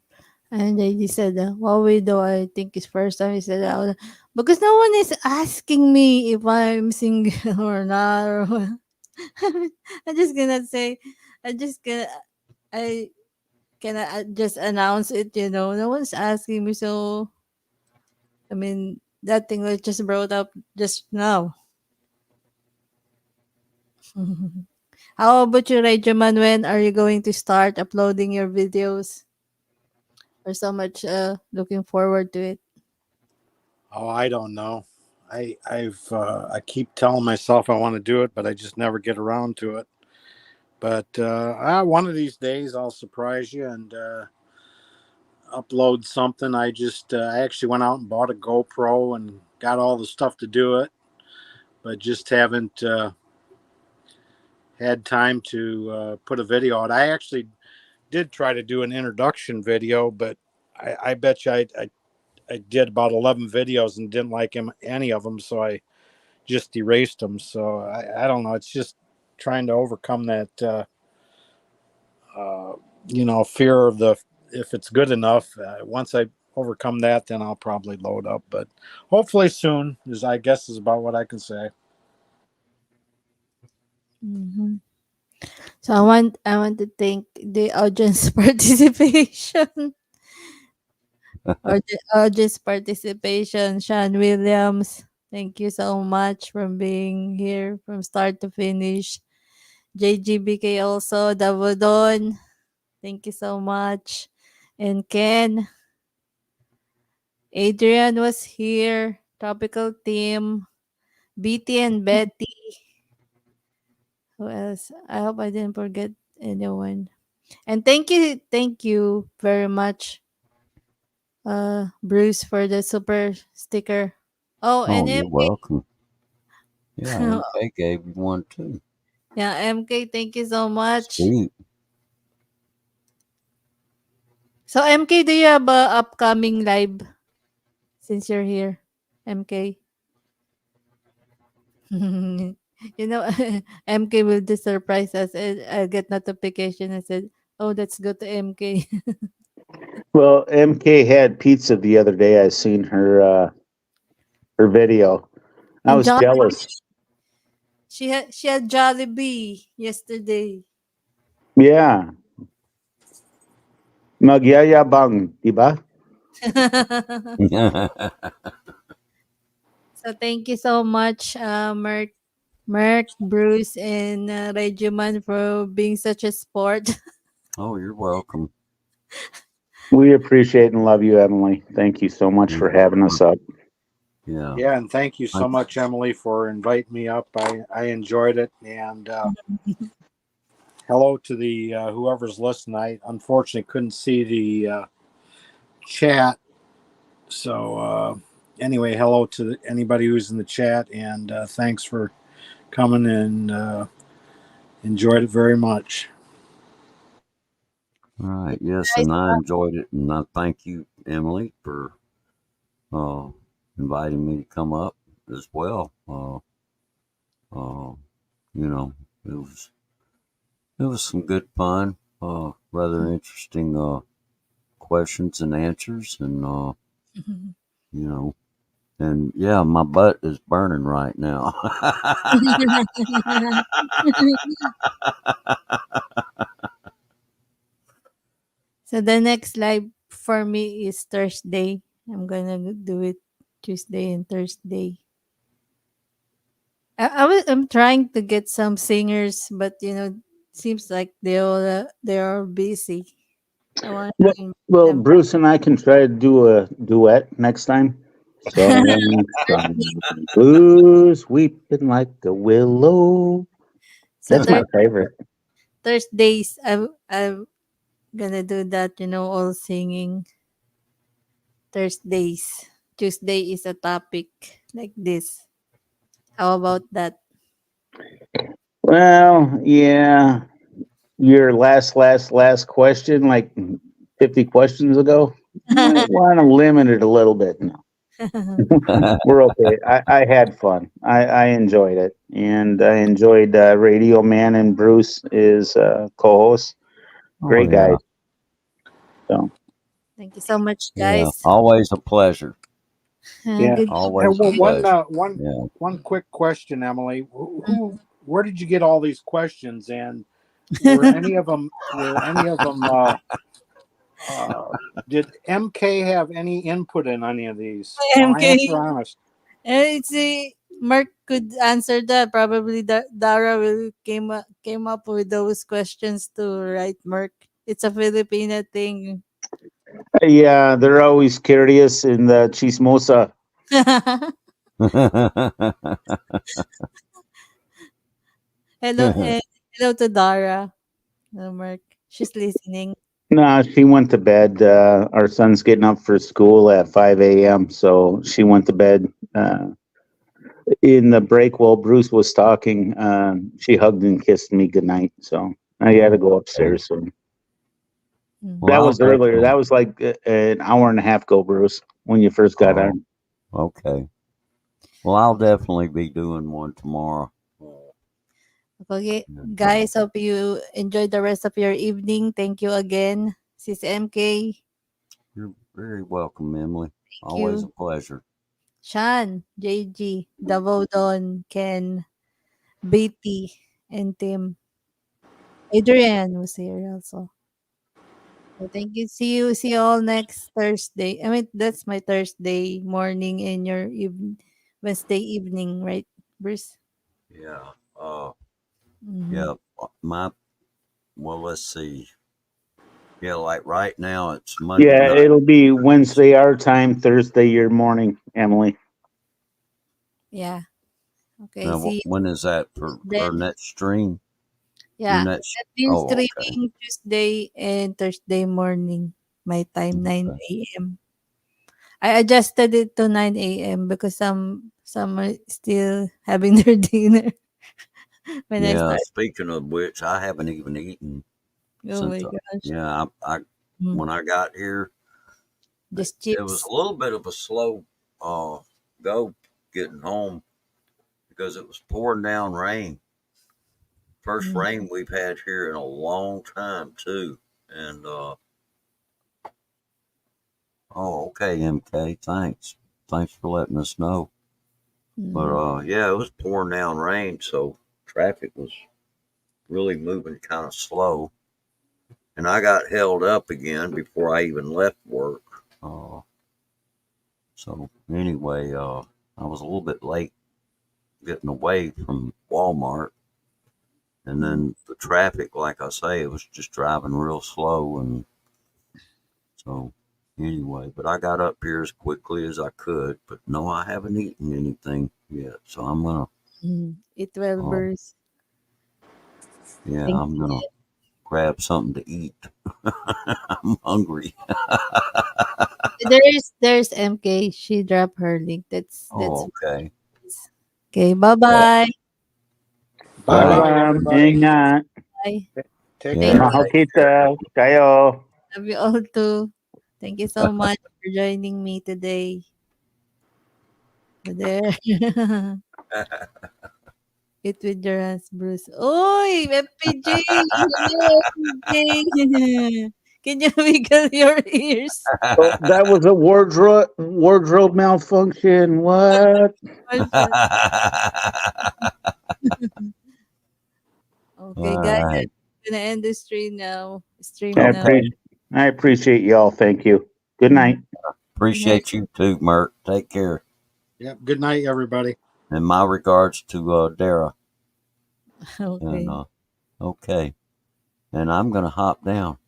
And then he said, what we do, I think it's first time he said that. Because no one is asking me if I'm single or not. Or what. I'm just gonna say, I just gonna, I can just announce it, No one's asking me. So, I mean, that thing was just brought up just now. How about you, Regiman? When are you going to start uploading your videos? We're so much looking forward to it. Oh, I don't know. I keep telling myself I want to do it, but I just never get around to it. But one of these days I'll surprise you and upload something. I actually went out and bought a GoPro and got all the stuff to do it, but just haven't had time to put a video out. I actually did try to do an introduction video, but I bet you I did about 11 videos and didn't like any of them, so I just erased them. So I don't know. It's just trying to overcome that, uh, fear of the if it's good enough. Once I overcome that, then I'll probably load up. But hopefully soon, is I guess is about what I can say. Mhm. So I want to thank the audience participation or the audience participation. Sean Williams, thank you so much for being here from start to finish. JGBK also, Davodon, thank you so much. And Ken, Adrian was here. Tropical Team, BT and Betty. Who else? I hope I didn't forget anyone. And thank you very much, Bruce, for the super sticker. Oh, and Oh, you're MK. welcome. Yeah, MK gave you one too. Yeah, MK, thank you so much. Sweet. So, MK, do you have a upcoming live since you're here? MK. MK will just surprise us. And I get notification and said, "Oh, let's go to MK." Well, MK had pizza the other day. I seen her video. I And was John, jealous. she had Jollibee yesterday. Yeah. Magyayabang, diba? So thank you so much, Merk, Bruce, and Regiman for being such a sport. Oh, you're welcome. We appreciate and love you, Emily. Thank you so much for having us up. Yeah. Yeah, and thank you so Thank- much, Emily, for inviting me up. I enjoyed it, and hello to the whoever's listening. I unfortunately couldn't see the chat, so anyway, hello to anybody who's in the chat, and thanks for coming and enjoyed it very much. All right. Yes, and I enjoyed it, and I thank you, Emily, for uh, inviting me to come up as well. You know, it was some good fun. Rather interesting questions and answers, and you know, and yeah, my butt is burning right now. So the next live for me is Thursday. I'm gonna do it Tuesday and Thursday. I'm trying to get some singers, but seems like they are busy. I want Well, to invite well, them. Bruce and I can try to do a duet next time. So, blues weeping like a willow. So That's my favorite. Thursdays, I'm gonna do that. All singing Thursdays. Tuesday is a topic like this. How about that? Well, yeah. Your last question, like 50 questions ago, might want to limit it a little bit. No, we're okay. I had fun. I enjoyed it. And I enjoyed Radio Man and Bruce is co-host. Oh Great yeah, guys. So, Thank you so much, yeah. guys. Always a pleasure. Yeah. Good. Always a Well, pleasure. Yeah. one quick question, Emily. Where did you get all these questions, and were any of them did MK have any input in any of these? I'll answer MK. honest. It's a Mark could answer that. Probably Dara will came up with those questions too, right, Mark? It's a Filipino thing. yeah, they're always curious in the chismosa. Hello, and hello to Dara. No, Mark. She's listening. No, she went to bed. Our son's getting up for school at 5 a.m., so she went to bed. In the break while Bruce was talking, she hugged and kissed me goodnight. So I got to go upstairs. So Mm. Well, that I'll was earlier. definitely. That was like an hour and a half ago, Bruce, when you first got Oh, on. okay. Well, I'll definitely be doing one tomorrow. Okay, And, guys, hope you enjoy the rest of your evening. Thank you again, Sis MK. you're very welcome, Emily. Thank Always a you, pleasure. Sean, JG, Davodon, Ken, Betty, and Tim. Adrian was here also. So thank you. See you all next Thursday. I mean, that's my Thursday morning and your Wednesday evening, right, Bruce? Yeah. Mm-hmm. Yeah. My. Well, let's see. Yeah, like right now it's Monday Yeah, night. it'll be Wednesday our time, Thursday your morning, Emily. Yeah. Okay. Now, See you when is that for our then. next stream? Your Yeah. next. I've been Oh, okay. streaming Tuesday and Thursday morning. My time, 9 Okay. a.m. I adjusted it to 9 a.m. because some are still having their dinner when I Yeah. start. Speaking of which, I haven't even eaten Oh since. my gosh. Yeah. I Mm. when I got here, Just it was chips. a little bit of a slow go getting home because it was pouring down rain. First Mm. rain we've had here in a long time too. And oh, okay, MK. Thanks for letting us know. But Mm. yeah, it was pouring down rain, so traffic was really moving kind of slow. And I got held up again before I even left work. So anyway, I was a little bit late getting away from Walmart. And then the traffic, like I say, it was just driving real slow. And so anyway, but I got up here as quickly as I could. But no, I haven't eaten anything yet. So I'm going Eat well, to, Bruce. yeah, Thank I'm going to grab something to eat. I'm hungry. There's MK. She dropped her link. That's Oh, okay. okay. Bye-bye. Bye Bye. bye, everybody. Ingat. Bye. Take Yeah. care. Mahal kita. Kayo. Love you all too. Thank you so much for joining me today. There. Eat with your hands, Bruce. Oy, FPJ! Hello, FPJ! Can you wiggle your ears? Oh, that was a wardrobe malfunction. What? Okay, All guys, right. I'm gonna end the stream now. Okay. I appreciate y'all. Thank you. Good night. Appreciate you too, Mert. Take care. Yep. Good night, everybody. And my regards to Dara. Okay. And okay. And I'm gonna hop down.